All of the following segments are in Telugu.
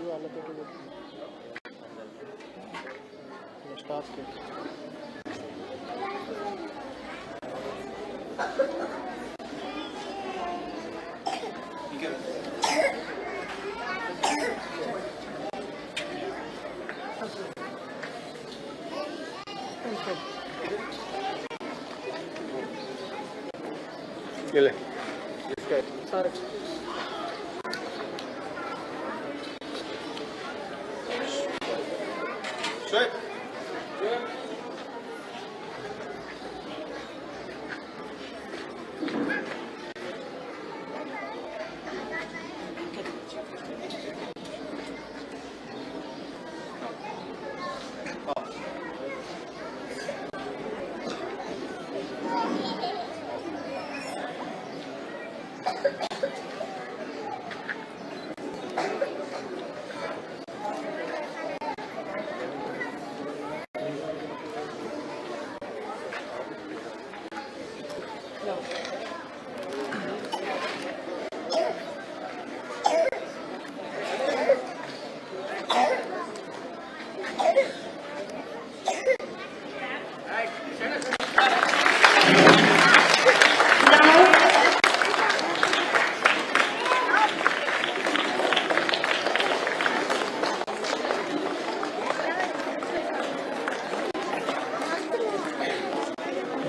వాళ్ళతో staff sir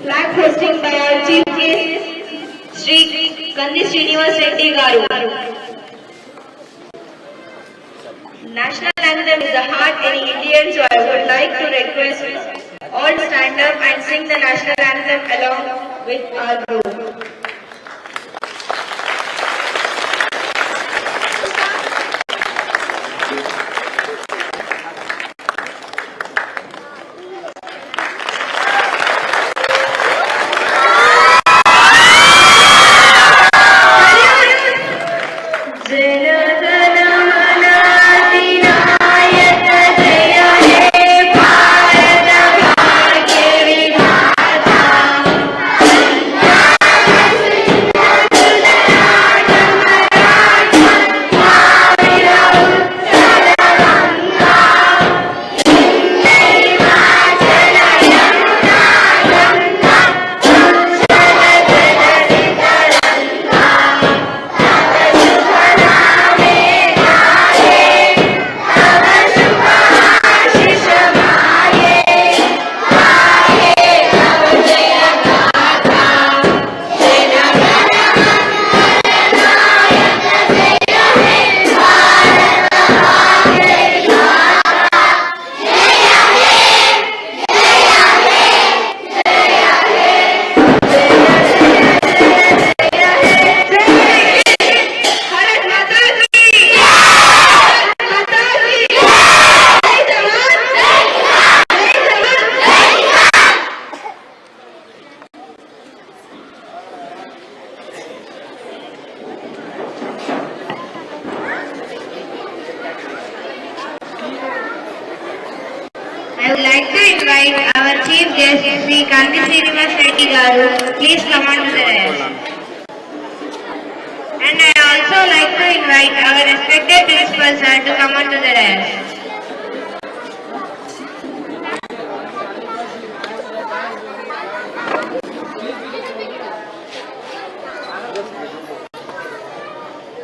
Flag hosting by our Chief Guest, Sri Kandi Srinivas Reddy Garu. National anthem is the heart any Indian, so I would like to request all to stand up and sing the national anthem along with our group. I would like to invite our Chief Guest, Sri Kandi Srinivas Reddy Garu. Please come on to the dais. And I also like to invite our respected Principal Sir to come on to the dais.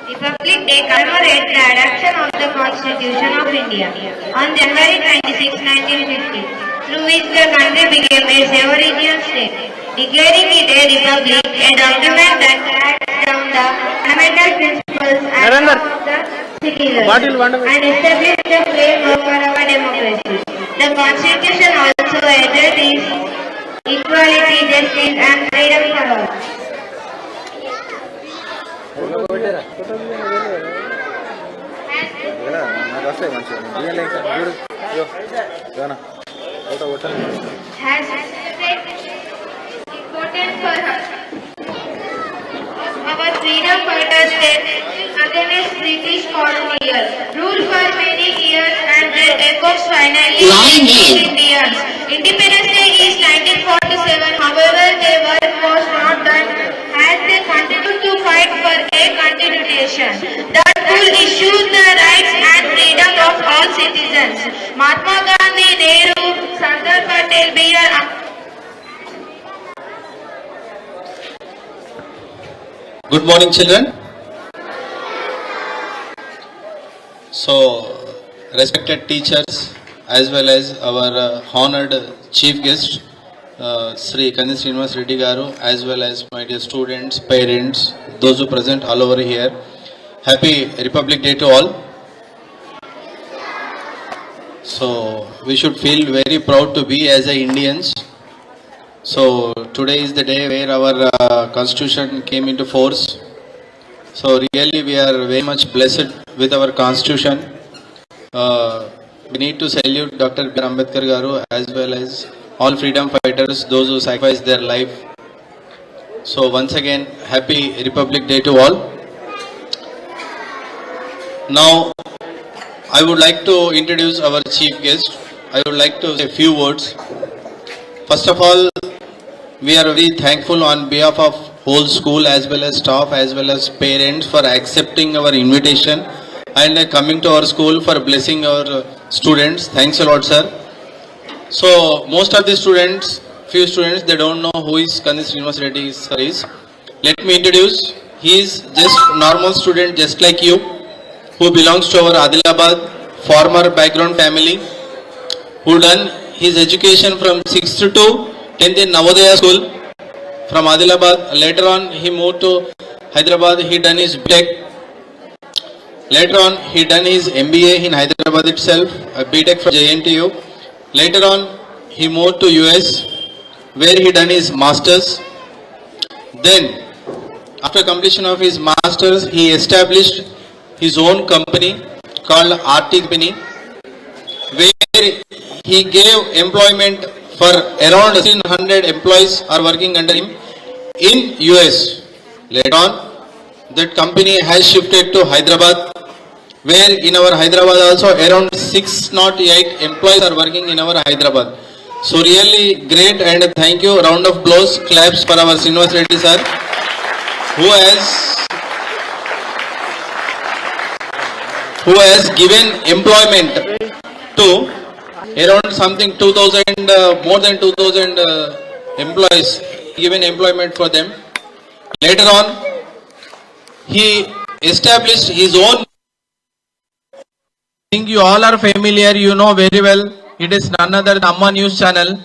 Republic Day commemorates the adoption of the Constitution of India on January 26, 1950, through which the country became a sovereign state, declaring it a republic, a document that tracks down the fundamental principles and of the citizens and established the framework for our democracy. The Constitution also addresses equality, justice and freedom for all. Has important for us. Our freedom fighters against British colonial rule for many years and their echoes finally Indians. Independence Day is 1947. However, their work was not done as they continued to fight for a constitution that will issue the rights and freedom of all citizens. Mahatma Gandhi, Nehru, Sardar Patel, B.R. Good morning, children. So, respected teachers as well as our honored chief guest, Sri Kandi Srinivas Reddy Garu, as well as my dear students, parents, those who present all over here. Happy Republic Day to all. So, we should feel very proud to be as a Indians. So, today is the day where our constitution came into force. So really we are very much blessed with our constitution. We need to salute Dr. B. R. Ambedkar Garu as well as all freedom fighters, those who sacrificed their life. So once again, happy Republic Day to all. Now, I would like to introduce our chief guest. I would like to say a few words. First of all, we are very thankful on behalf of whole school as well as staff as well as parents for accepting our invitation and coming to our school for blessing our students. Thanks a lot, sir. So most of the students, few students, they don't know who is Kandi Srinivas Reddy sir is. Let me introduce. He is just normal student just like you, who belongs to our Adilabad former background family, who done his education from 6th to 10th in Navodaya school from Adilabad. Later on he moved to Hyderabad. He done his BTech. Later on he done his MBA in Hyderabad itself, a BTech from JNTU. Later on he moved to US where he done his masters. Then after completion of his masters he established his own company called RT Company, where he gave employment for around 1,600 employees are working under him in US. Later on, that company has shifted to Hyderabad, where in our Hyderabad also around 608 employees are working in our Hyderabad. So really great, and thank you. Round of applause, claps for our Srinivas Reddy sir, who has given employment to around something 2000, more than 2000 employees, given employment for them. Later on, he established his own. I think you all are familiar, you know very well. It is none other than Amma News Channel.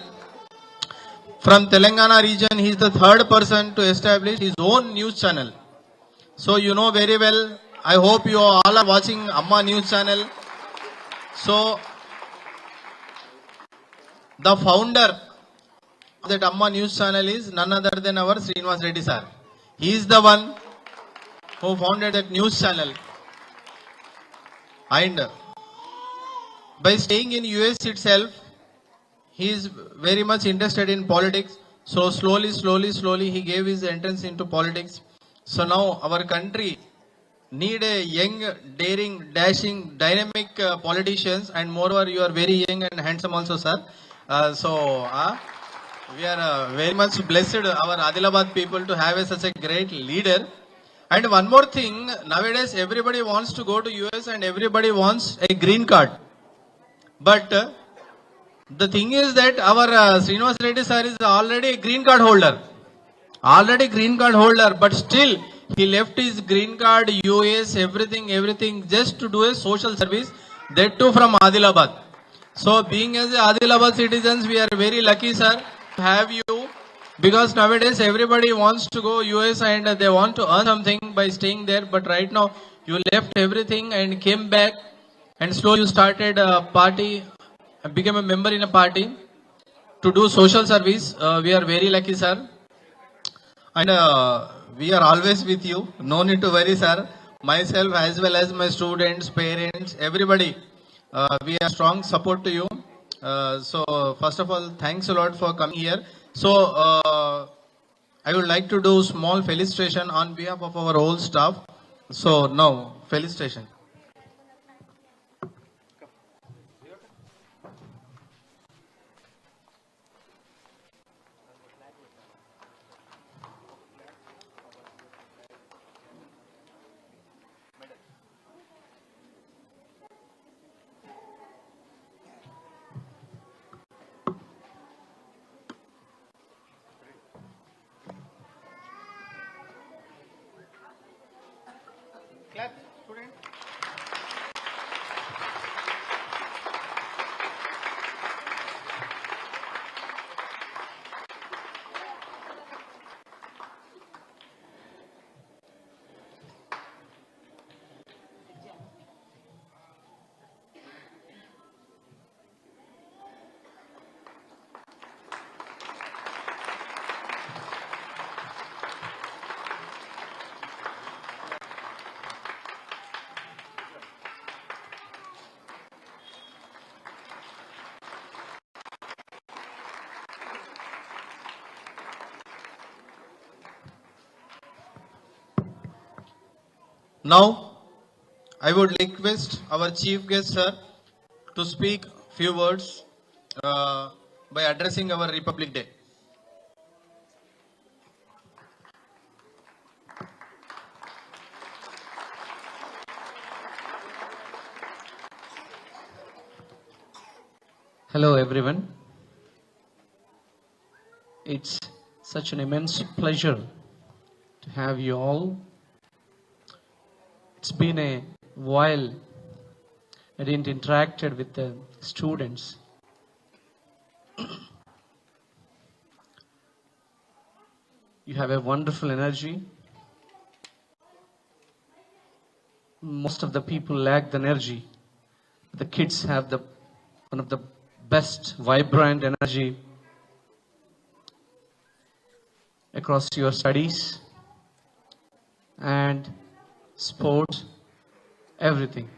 From Telangana region, he is the third person to establish his own news channel. So you know very well. I hope you all are watching Amma News Channel. So the founder of that Amma News Channel is none other than our Srinivas Reddy sir. He is the one who founded that news channel. And by staying in US itself, he is very much interested in politics. So slowly he gave his entrance into politics. So now our country need a young, daring, dashing, dynamic politicians, and moreover you are very young and handsome also, sir. We are very much blessed, our Adilabad people, to have such a great leader. And one more thing, nowadays everybody wants to go to US and everybody wants a green card. But the thing is that our Srinivas Reddy sir is already a green card holder. But still he left his green card, US, everything just to do a social service, that too from Adilabad. So being as a Adilabad citizens, we are very lucky, sir, to have you, because nowadays everybody wants to go US and they want to earn something by staying there. But right now you left everything and came back, and slowly you started a party, became a member in a party to do social service. We are very lucky, sir. And we are always with you. No need to worry, sir. Myself as well as my students, parents, everybody, we are strong support to you. So first of all, thanks a lot for coming here. So I would like to do small felicitation on behalf of our whole staff. So now, felicitation. Now, I would request our chief guest, sir, to speak few words by addressing our Republic Day. Hello everyone. It's such an immense pleasure to have you all. It's been a while I didn't interacted with the students. You have a wonderful energy. Most of the people lack the energy. The kids have one of the best vibrant energy across your studies and sports, everything.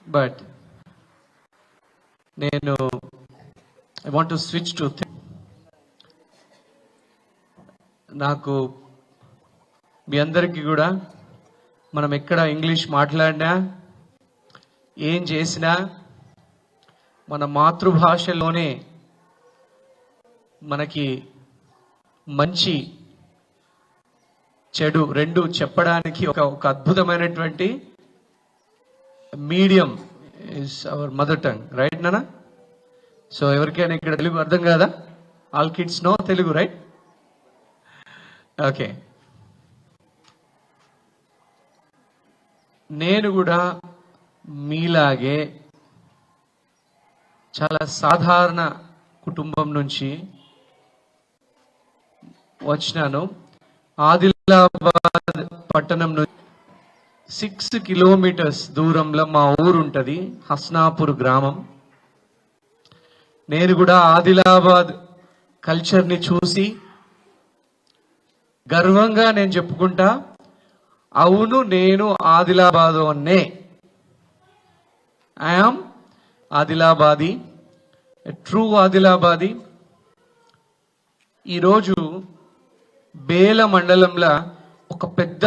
But I want to switch to నాకు మీ అందరికీ కూడా మనం ఎక్కడ ఇంగ్లీష్ మాట్లాడినా ఏం చేసినా మన మాతృభాషలోనే మనకి మంచి చెడు రెండు చెప్పడానికి ఒక అద్భుతమైనటువంటి medium is our mother tongue, right నానా? సో ఎవరికైనా ఇక్కడ తెలుగు అర్థం కాదా? All kids know Telugu, right? Okay. నేను కూడా మీలాగే చాలా సాధారణ కుటుంబం నుంచి వచ్చినాను. ఆదిలాబాద్ పట్టణం నుంచి 6 కిలోమీటర్స్ దూరంలో మా ఊరు ఉంటుంది, హస్నాపూర్ గ్రామం. నేను కూడా ఆదిలాబాద్ కల్చర్ని చూసి గర్వంగా నేను చెప్పుకుంటా, అవును నేను ఆదిలాబాద్ అన్నే. I am Adilabadi, true Adilabadi. ఈరోజు బేల మండలంలో ఒక పెద్ద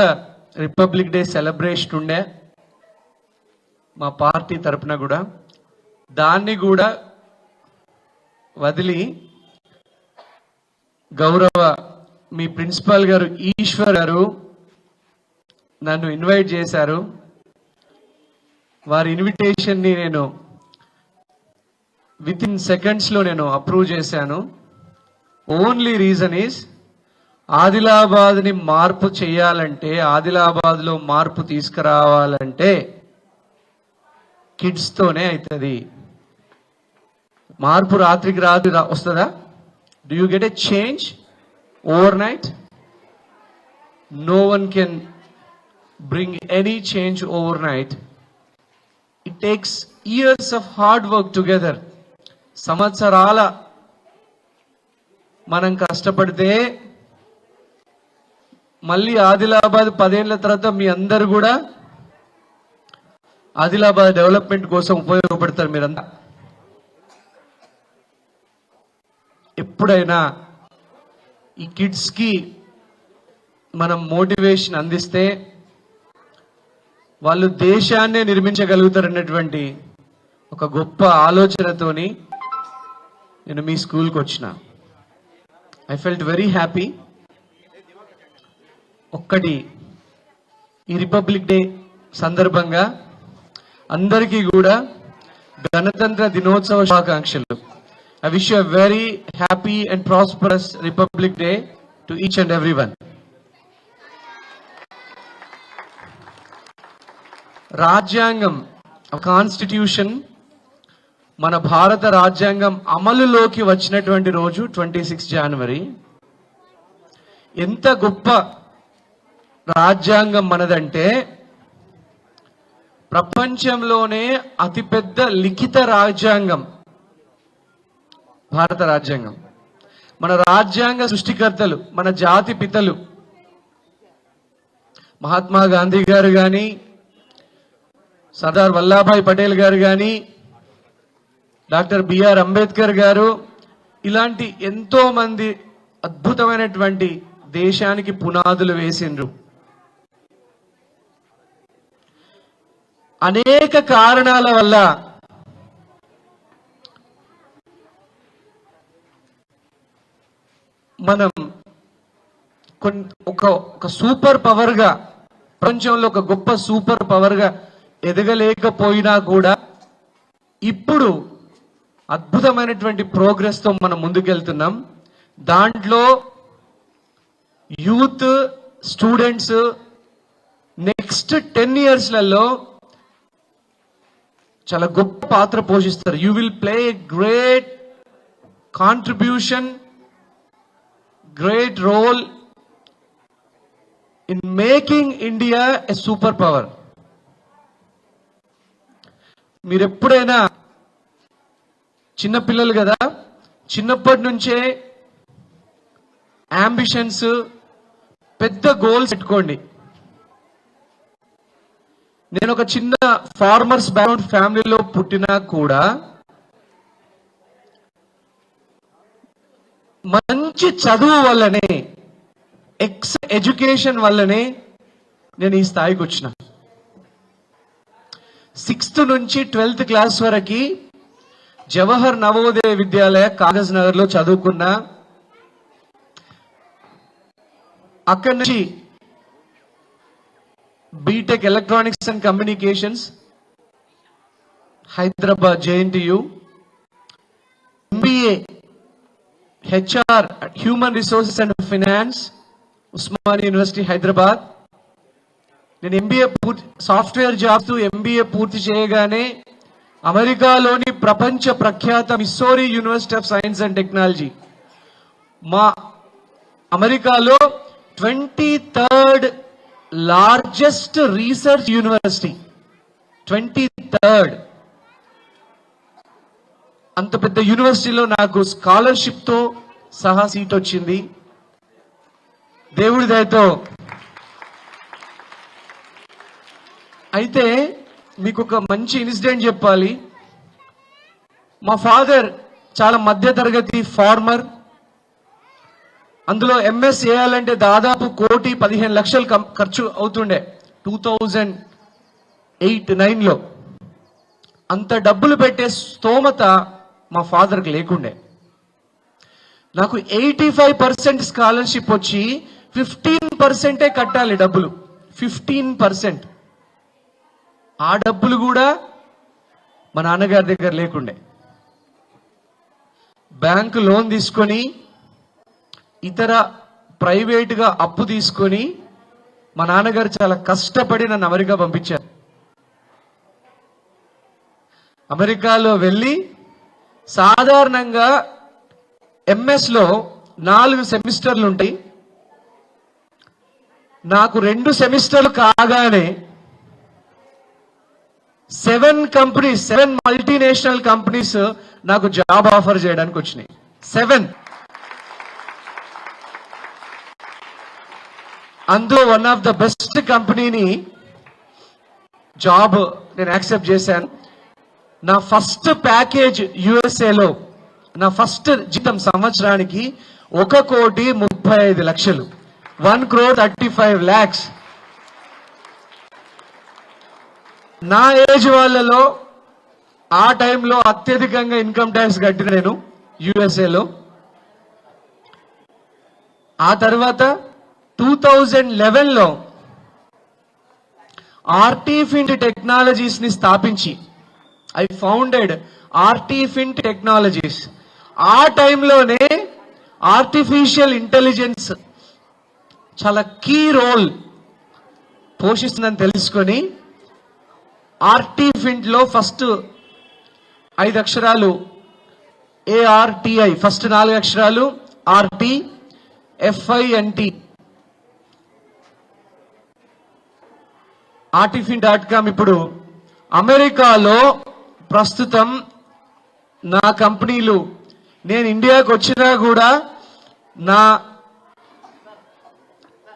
రిపబ్లిక్ డే సెలబ్రేషన్ ఉండే మా పార్టీ తరపున కూడా. దాన్ని కూడా వదిలి గౌరవ మీ ప్రిన్సిపాల్ గారు ఈశ్వర్ గారు నన్ను ఇన్వైట్ చేశారు. వారి ఇన్విటేషన్ని నేను విత్ ఇన్ సెకండ్స్లో నేను అప్రూవ్ చేశాను. ఓన్లీ రీజన్ ఈజ్ ఆదిలాబాద్ని మార్పు చేయాలంటే, ఆదిలాబాద్లో మార్పు తీసుకురావాలంటే కిడ్స్తోనే అవుతుంది. మార్పు రాత్రికి రాత్రి వస్తుందా? Do you get a change overnight? No one can bring any change overnight. It takes years of hard work together. సంవత్సరాల మనం కష్టపడితే మళ్ళీ ఆదిలాబాద్ 10 ఏళ్ల తర్వాత మీ అందరు కూడా ఆదిలాబాద్ డెవలప్మెంట్ కోసం ఉపయోగపడతారు మీరంతా. ఎప్పుడైనా ఈ కిడ్స్కి మనం మోటివేషన్ అందిస్తే వాళ్ళు దేశాన్నే నిర్మించగలుగుతారన్నటువంటి ఒక గొప్ప ఆలోచనతోని నేను మీ స్కూల్కి వచ్చిన. I felt very happy. ఒక్కటి, ఈ రిపబ్లిక్ డే సందర్భంగా అందరికీ కూడా గణతంత్ర దినోత్సవ శుభాకాంక్షలు. I wish you a very happy and prosperous republic day to each and every one. రాజ్యాంగం, కాన్స్టిట్యూషన్, మన భారత రాజ్యాంగం అమలులోకి వచ్చినటువంటి రోజు 26 జనవరి. ఎంత గొప్ప రాజ్యాంగం మనదంటే, ప్రపంచంలోనే అతిపెద్ద లిఖిత రాజ్యాంగం భారత రాజ్యాంగం. మన రాజ్యాంగ సృష్టికర్తలు, మన జాతి పితలు మహాత్మా గాంధీ గారు కానీ, సర్దార్ వల్లభాయ్ పటేల్ గారు కానీ, డాక్టర్ బిఆర్ అంబేద్కర్ గారు, ఇలాంటి ఎంతో మంది అద్భుతమైనటువంటి దేశానికి పునాదులు వేసిండ్రు. అనేక కారణాల వల్ల మనం ఒక సూపర్ పవర్ గా, ప్రపంచంలో ఒక గొప్ప సూపర్ పవర్ గా ఎదగలేకపోయినా కూడా ఇప్పుడు అద్భుతమైనటువంటి ప్రోగ్రెస్ తో మనం ముందుకెళ్తున్నాం. దాంట్లో యూత్, స్టూడెంట్స్ నెక్స్ట్ 10 yearsలలో చాలా గొప్ప పాత్ర పోషిస్తారు. You will play great contribution, great role in making India a super power. మీరు ఎప్పుడైనా చిన్నపిల్లలు కదా, చిన్నప్పటి నుంచే అంబిషన్స్, పెద్ద గోల్స్ పెట్టుకోండి. నేను ఒక చిన్న ఫార్మర్స్ బ్యాక్గ్రౌండ్ ఫ్యామిలీలో పుట్టినా కూడా మంచి చదువు వల్లనే, ఎడ్యుకేషన్ వల్లనే నేను ఈ స్థాయికి వచ్చిన. 6th నుంచి 12th క్లాస్ వరకు జవహర్ నవోదయ విద్యాలయ కాగజ్ నగర్ లో చదువుకున్నా. అక్కడి నుంచి B Tech electronics and communications Hyderabad JNTU, MBA HR human resources and finance Osmania university Hyderabad. నేను MBA సాఫ్ట్వేర్ జాబ్స్ MBA పూర్తి చేయగానే అమెరికాలోని ప్రపంచ ప్రఖ్యాత Missouri university of science and technology, మా అమెరికాలో 23rd largest research university, 23rd. అంత పెద్ద యూనివర్సిటీలో నాకు స్కాలర్షిప్ తో సహా సీట్ వచ్చింది. దేవుడి దయతో. అయితే మీకు ఒక మంచి ఇన్సిడెంట్ చెప్పాలి. మా ఫాదర్ చాలా మధ్య తరగతి ఫార్మర్. అందులో MS చేయాలంటే దాదాపు 1,15,00,000 ఖర్చు అవుతుండే 2008-9లో. అంత డబ్బులు పెట్టే స్తోమత మా ఫాదర్కి లేకుండే. నాకు 85% స్కాలర్షిప్ వచ్చి 15% కట్టాలి డబ్బులు, 15%. ఆ డబ్బులు కూడా మా నాన్నగారి దగ్గర లేకుండే. బ్యాంకు లోన్ తీసుకొని, ఇతర ప్రైవేటుగా అప్పు తీసుకొని మా నాన్నగారు చాలా కష్టపడి నన్ను అమెరికా పంపించారు. అమెరికాలో వెళ్ళి సాధారణంగా MS లో 4 సెమిస్టర్లు ఉంటాయి. నాకు 2 సెమిస్టర్లు కాగానే 7 మల్టీనేషనల్ కంపెనీస్ నాకు జాబ్ ఆఫర్ చేయడానికి వచ్చినాయి. 7. అందులో వన్ ఆఫ్ ద బెస్ట్ కంపెనీని జాబ్ నేను యాక్సెప్ట్ చేశాను. నా ఫస్ట్ ప్యాకేజ్ USA లో, నా ఫస్ట్ జీతం సంవత్సరానికి 1,35,00,000, 1,35,00,000. నా ఏజ్ వాళ్ళలో ఆ టైంలో అత్యధికంగా ఇన్కమ్ ట్యాక్స్ కట్టిన నేను USA లో. ఆ తర్వాత 2011లో ఆర్టిఫింట్ టెక్నాలజీస్ ని స్థాపించి, ఐ ఫౌండెడ్ ఆర్టిఫింట్ టెక్నాలజీస్. ఆ టైంలోనే ఆర్టిఫిషియల్ ఇంటెలిజెన్స్ చాలా కీ రోల్ పోషిస్తుందని తెలుసుకొని ఆర్టిఫింట్ లో ఫస్ట్ 5 అక్షరాలు ARTI, ఫస్ట్ 4 అక్షరాలు RTFINT, artifin.com. ఇప్పుడు అమెరికాలో ప్రస్తుతం నా కంపెనీలు, నేను ఇండియాకి వచ్చినా కూడా నా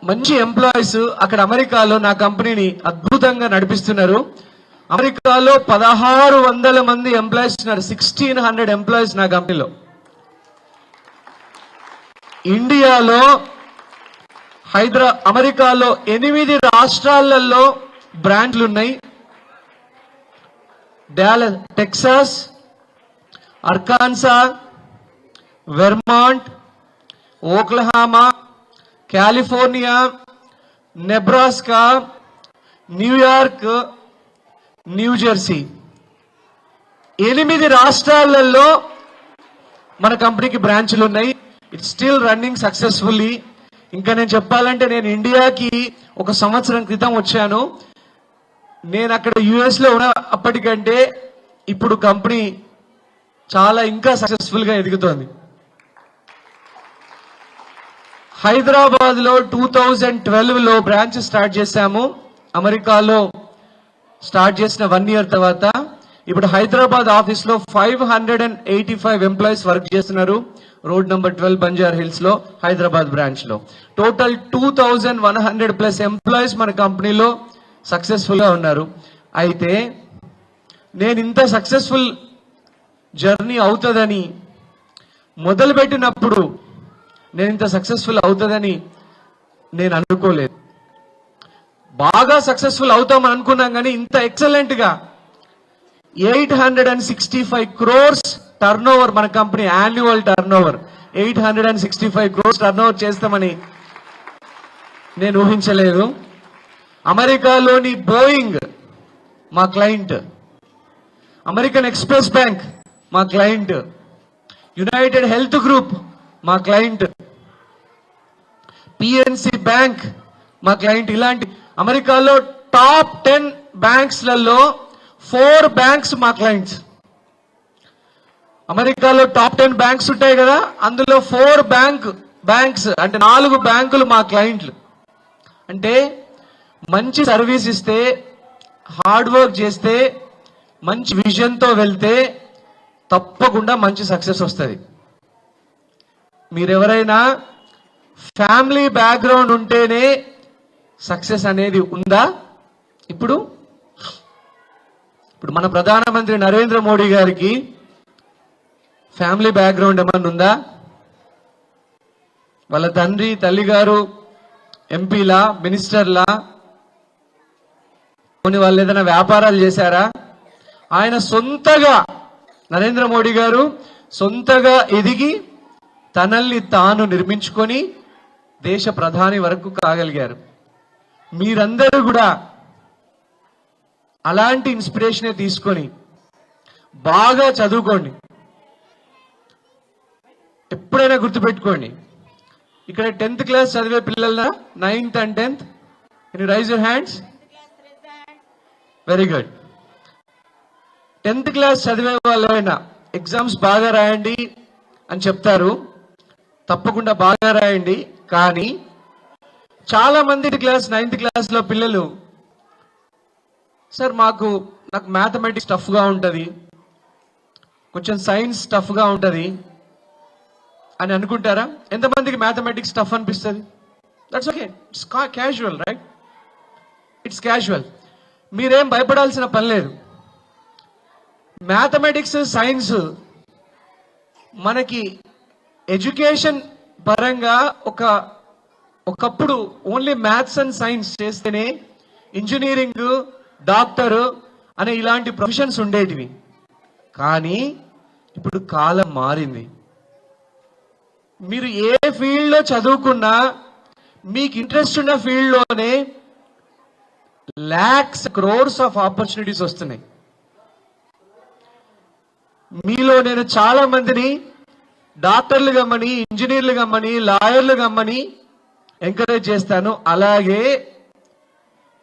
మంచి ఎంప్లాయీస్ అక్కడ అమెరికాలో నా కంపెనీని అద్భుతంగా నడిపిస్తున్నారు. అమెరికాలో 1,600 మంది ఎంప్లాయీస్ ఉన్నారు, 1,600 ఎంప్లాయీస్ నా కంపెనీలో. ఇండియాలో అమెరికాలో 8 రాష్ట్రాలలో బ్రాంచ్లు ఉన్నాయి. Dallas, Texas, Arkansas, Vermont, Oklahoma, California, Nebraska, New York, New Jersey. 8 రాష్ట్రాలలో మన కంపెనీకి బ్రాంచ్లు ఉన్నాయి. It's still running successfully. ఇంకా నేను చెప్పాలంటే నేను ఇండియాకి 1 సంవత్సరం క్రితం వచ్చాను. నేను అక్కడ యుఎస్ లో ఉన్న అప్పటికంటే ఇప్పుడు కంపెనీ చాలా ఇంకా సక్సెస్ఫుల్ గా ఎదుగుతోంది. హైదరాబాద్ లో 2012లో బ్రాంచ్ స్టార్ట్ చేశాము. అమెరికాలో స్టార్ట్ చేసిన 1 year తర్వాత ఇప్పుడు హైదరాబాద్ ఆఫీస్ లో 585 ఎంప్లాయీస్ వర్క్ చేస్తున్నారు. రోడ్ నంబర్ 12 బంజారా హిల్స్ లో హైదరాబాద్ బ్రాంచ్ లో టోటల్ 2100+ ఎంప్లాయీస్ మన కంపెనీలో సక్సెస్ఫుల్ గా ఉన్నారు. అయితే నేను ఇంత సక్సెస్ఫుల్ జర్నీ అవుతుందని మొదలుపెట్టినప్పుడు నేను ఇంత సక్సెస్ఫుల్ అవుతుందని నేను అనుకోలేదు. బాగా సక్సెస్ఫుల్ అవుతామని అనుకున్నాం కానీ ఇంత ఎక్సలెంట్ గా 865 crores టర్నోవర్ మన company annual turnover 865 crores turnover చేస్తామని నేను ఊహించలేదు. అమెరికాలోని బోయింగ్ మా క్లయింట్, అమెరికన్ ఎక్స్ప్రెస్ బ్యాంక్ మా క్లయింట్, యునైటెడ్ హెల్త్ గ్రూప్ మా క్లయింట్, పిఎన్సి బ్యాంక్ మా క్లయింట్. ఇలాంటి అమెరికాలో టాప్ 10 బ్యాంక్స్లలో 4 బ్యాంక్స్ మా క్లయింట్స్. అమెరికాలో టాప్ 10 బ్యాంక్స్ ఉంటాయి కదా, అందులో 4 బ్యాంక్స్ అంటే 4 బ్యాంకులు మా క్లయింట్లు. అంటే మంచి సర్వీస్ ఇస్తే, హార్డ్ వర్క్ చేస్తే, మంచి విజన్తో వెళ్తే తప్పకుండా మంచి సక్సెస్ వస్తుంది. మీరెవరైనా ఫ్యామిలీ బ్యాక్గ్రౌండ్ ఉంటేనే సక్సెస్ అనేది ఉందా? ఇప్పుడు మన ప్రధానమంత్రి నరేంద్ర మోడీ గారికి ఫ్యామిలీ బ్యాక్గ్రౌండ్ ఏమన్నా ఉందా? వాళ్ళ తండ్రి తల్లి గారు ఎంపీలా, మినిస్టర్లా, కొన్ని వాళ్ళు ఏదైనా వ్యాపారాలు చేశారా? ఆయన సొంతగా, నరేంద్ర మోడీ గారు సొంతగా ఎదిగి తనల్ని తాను నిర్మించుకొని దేశ ప్రధాని వరకు కాగలిగారు. మీరందరూ కూడా అలాంటి ఇన్స్పిరేషనే తీసుకొని బాగా చదువుకోండి. ఎప్పుడైనా గుర్తుపెట్టుకోండి, ఇక్కడ 10th క్లాస్ చదివే పిల్లల 9th and 10th, can you rise your hands? Very good. 10th class చదివే వాళ్ళైనా ఎగ్జామ్స్ బాగా రాయండి అని చెప్తారు. తప్పకుండా బాగా రాయండి. కానీ చాలా మంది 9th క్లాస్లో పిల్లలు, సార్ నాకు మ్యాథమెటిక్స్ టఫ్గా ఉంటుంది, కొంచెం సైన్స్ టఫ్గా ఉంటుంది అని అనుకుంటారా? ఎంతమందికి మ్యాథమెటిక్స్ టఫ్ అనిపిస్తుంది? That's okay, it's casual, right? It's casual. మీరేం భయపడాల్సిన పని లేదు. మ్యాథమెటిక్స్, సైన్స్ మనకి ఎడ్యుకేషన్ పరంగా ఒకప్పుడు ఓన్లీ మ్యాథ్స్ అండ్ సైన్స్ చేస్తేనే ఇంజనీరింగ్, డాక్టర్ అనే ఇలాంటి ప్రొఫెషన్స్ ఉండేటివి. కానీ ఇప్పుడు కాలం మారింది. మీరు ఏ ఫీల్డ్లో చదువుకున్నా మీకు ఇంట్రెస్ట్ ఉన్న ఫీల్డ్లోనే lakhs, crores ఆఫ్ ఆపర్చునిటీస్ వస్తున్నాయి. మీలో నేను చాలా మందిని డాక్టర్లు గమ్మని, ఇంజనీర్లు గమ్మని, లాయర్లు గమ్మని ఎంకరేజ్ చేస్తాను. అలాగే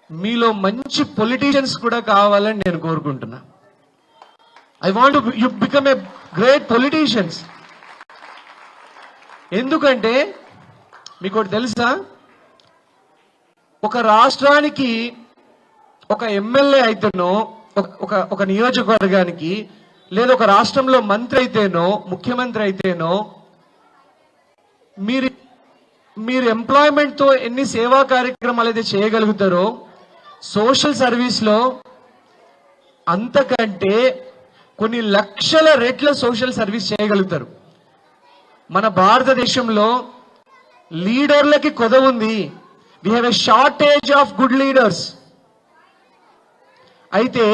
మీలో మంచి పొలిటీషియన్స్ కూడా కావాలని నేను కోరుకుంటున్నా. I want you become a great politicians. ఎందుకంటే మీకు ఒకటి తెలుసా, ఒక రాష్ట్రానికి ఒక ఎమ్మెల్యే అయితేనో, ఒక నియోజకవర్గానికి లేదా ఒక రాష్ట్రంలో మంత్రి అయితేనో, ముఖ్యమంత్రి అయితేనో, మీరు ఎంప్లాయ్మెంట్తో ఎన్ని సేవా కార్యక్రమాలు అయితే చేయగలుగుతారో, సోషల్ సర్వీస్లో అంతకంటే కొన్ని లక్షల రెట్ల సోషల్ సర్వీస్ చేయగలుగుతారు. మన భారతదేశంలో లీడర్లకి కొదవ ఉంది. We have a shortage of good leaders. అయితే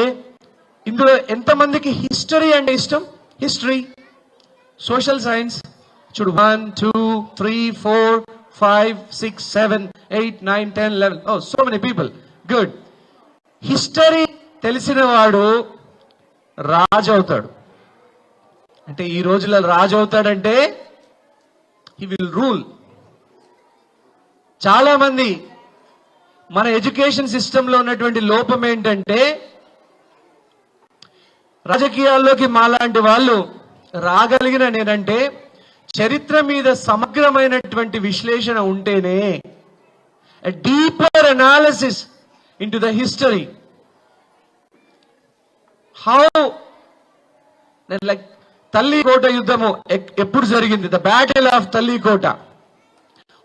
ఇందులో ఎంతమందికి హిస్టరీ అంటే ఇష్టం? హిస్టరీ, సోషల్ సైన్స్ చూడు, 1 2 3 4 5 6 7 8 9 10 11. Oh, so many people. Good. History తెలిసిన వాడు రాజు అవుతాడు. అంటే ఈ రోజుల్లో రాజు అవుతాడంటే హీ విల్ రూల్. చాలా మంది మన ఎడ్యుకేషన్ సిస్టంలో ఉన్నటువంటి లోపం ఏంటంటే రాజకీయాల్లోకి మాలాంటి వాళ్ళు రాగలిగిన నేనంటే చరిత్ర మీద సమగ్రమైనటువంటి విశ్లేషణ ఉంటేనే, deeper analysis into the history, how like Talikota యుద్ధము ఎప్పుడు జరిగింది, the battle of Talikota,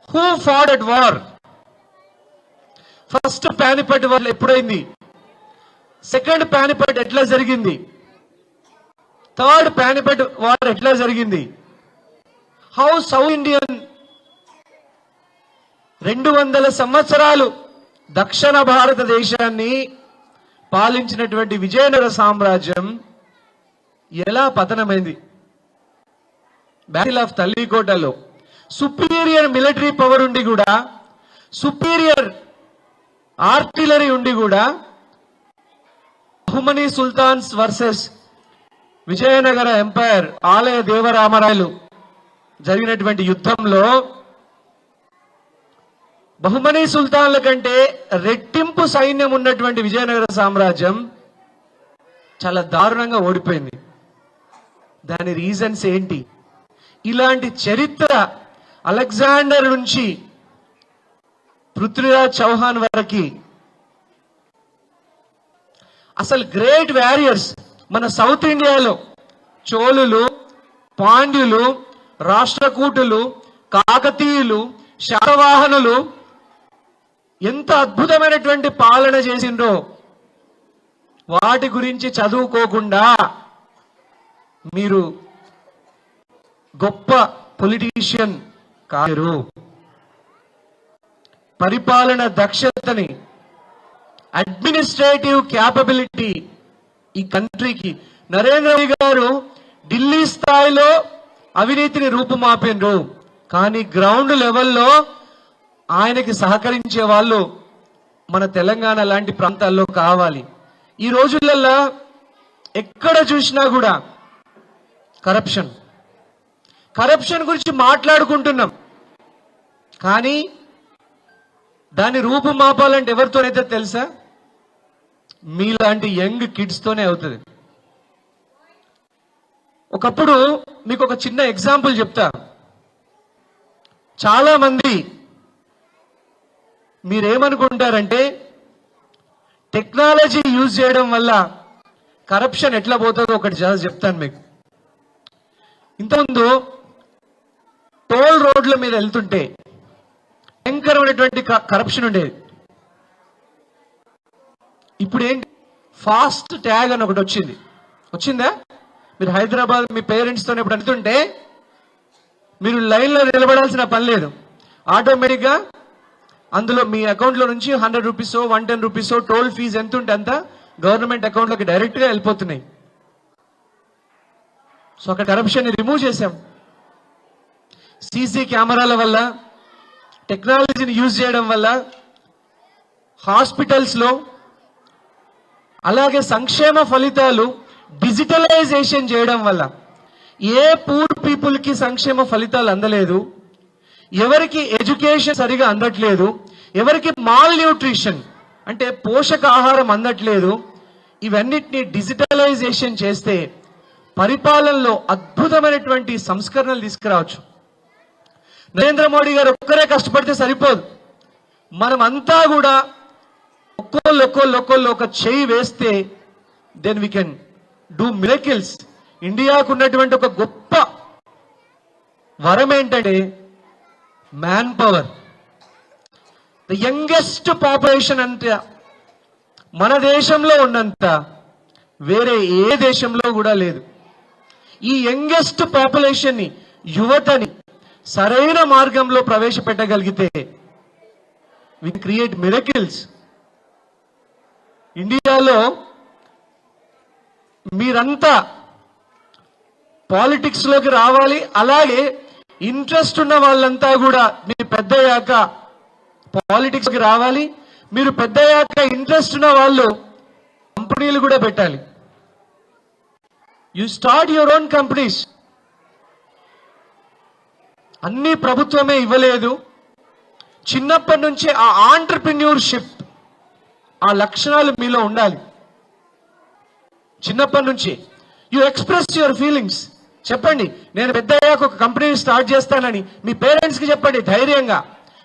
who fought at war, first Panipat war ఎప్పుడైంది, సెకండ్ పానిపట్ ఎట్లా జరిగింది, థర్డ్ పానిపట్ వార్ ఎట్లా జరిగింది, హౌ సౌత్ ఇండియన్ 200 సంవత్సరాలు దక్షిణ భారతదేశాన్ని పాలించినటువంటి విజయనగర సామ్రాజ్యం ఎలా పతనమైంది. బ్యాటిల్ ఆఫ్ తల్లికోటలో సుపీరియర్ మిలిటరీ పవర్ ఉండి కూడా, సుపీరియర్ ఆర్టిలరీ ఉండి కూడా, Bahmani sultans versus Vijayanagara empire ఆలయ దేవరామరాయలు జరిగినటువంటి యుద్ధంలో బహుమనీ సుల్తాన్ల కంటే రెట్టింపు సైన్యం ఉన్నటువంటి విజయనగర సామ్రాజ్యం చాలా దారుణంగా ఓడిపోయింది. దాని రీజన్స్ ఏంటి? ఇలాంటి చరిత్ర అలెగ్జాండర్ నుంచి పృథ్వీరాజ్ చౌహాన్ వరకు అసలు గ్రేట్ వారియర్స్ మన సౌత్ ఇండియాలో చోళులు, పాండ్యులు, రాష్ట్రకూటులు, కాకతీయులు, శాతవాహనులు ఎంత అద్భుతమైనటువంటి పాలన చేసిండ్రో వాటి గురించి చదువుకోకుండా మీరు గొప్ప పొలిటీషియన్ కారు. పరిపాలన దక్షతని, అడ్మినిస్ట్రేటివ్ క్యాపబిలిటీ ఈ కంట్రీకి నరేంద్ర మోడీ గారు ఢిల్లీ స్థాయిలో అవినీతిని రూపుమాపిండ్రు, కానీ గ్రౌండ్ లెవెల్లో ఆయనకి సహకరించే వాళ్ళు మన తెలంగాణ లాంటి ప్రాంతాల్లో కావాలి. ఈ రోజులలో ఎక్కడ చూసినా కూడా కరప్షన్ గురించి మాట్లాడుకుంటున్నాం, కానీ దాన్ని రూపుమాపాలంటే ఎవరితోనైతే తెలుసా? మీలాంటి యంగ్ కిడ్స్ తోనే అవుతుంది. ఒకప్పుడు మీకు ఒక చిన్న ఎగ్జాంపుల్ చెప్తా. చాలా మంది మీరేమనుకుంటారంటే టెక్నాలజీ యూజ్ చేయడం వల్ల కరప్షన్ ఎట్లా పోతుందో ఒకటి చెప్తాను మీకు. ఇంతకుముందు టోల్ రోడ్ల మీద వెళ్తుంటే భయంకరమైనటువంటి కరప్షన్ ఉండేది. ఇప్పుడు ఏంటి, ఫాస్ట్ ట్యాగ్ అని ఒకటి వచ్చిందా? మీరు హైదరాబాద్ మీ పేరెంట్స్తో ఇప్పుడు వెళ్తుంటే మీరు లైన్లో నిలబడాల్సిన పని లేదు, ఆటోమేటిక్గా అందులో మీ అకౌంట్లో నుంచి 100 రూపీసో 110 రూపీసో టోల్ ఫీజు ఎంత ఉంటే అంత గవర్నమెంట్ అకౌంట్లోకి డైరెక్ట్గా వెళ్ళిపోతున్నాయి. సో అక్కడ కరప్షన్ రిమూవ్ చేశాం. సీసీ కెమెరాల వల్ల, టెక్నాలజీని యూజ్ చేయడం వల్ల హాస్పిటల్స్లో, అలాగే సంక్షేమ ఫలితాలు డిజిటలైజేషన్ చేయడం వల్ల ఏ పూర్ పీపుల్కి సంక్షేమ ఫలితాలు అందలేదు, ఎవరికి ఎడ్యుకేషన్ సరిగా అందట్లేదు, ఎవరికి మాల్ న్యూట్రిషన్ అంటే పోషకాహారం అందట్లేదు. ఇవన్నిటిని డిజిటలైజేషన్ చేస్తే పరిపాలనలో అద్భుతమైనటువంటి సంస్కరణలు తీసుకురావచ్చు. నరేంద్ర మోడీ గారు ఒక్కరే కష్టపడితే సరిపోదు, మనమంతా కూడా ఒక్కోళ్ళు ఒక చేయి వేస్తే then we can do miracles. ఇండియాకు ఉన్నటువంటి ఒక గొప్ప వరం ఏంటంటే man power. The youngest population అంటే మన దేశంలో ఉన్నంత వేరే ఏ దేశంలో కూడా లేదు. ఈ యంగెస్ట్ పాపులేషన్ ని, యువతని సరైన మార్గంలో ప్రవేశపెట్టగలిగితే వి క్రియేట్ మిరకిల్స్. ఇండియాలో మీరంతా పాలిటిక్స్ లోకి రావాలి. అలాగే ఇంట్రెస్ట్ ఉన్న వాళ్ళంతా కూడా మీరు పెద్దయ్యాక పాలిటిక్స్ కి రావాలి. మీరు పెద్దయ్యాక ఇంట్రెస్ట్ ఉన్న వాళ్ళు కంపెనీలు కూడా పెట్టాలి. You start your own companies. అన్ని ప్రభుత్వమే ఇవ్వలేదు. చిన్నప్పటి నుంచి ఆ ఆంటర్ప్రెన్యూర్షిప్, ఆ లక్షణాలు మీలో ఉండాలి. చిన్నప్పటి నుంచి యు ఎక్స్ప్రెస్ యువర్ ఫీలింగ్స్. చెప్పండి, నేను పెద్ద అయ్యాక ఒక కంపెనీని స్టార్ట్ చేస్తానని మీ పేరెంట్స్ కి చెప్పండి ధైర్యంగా.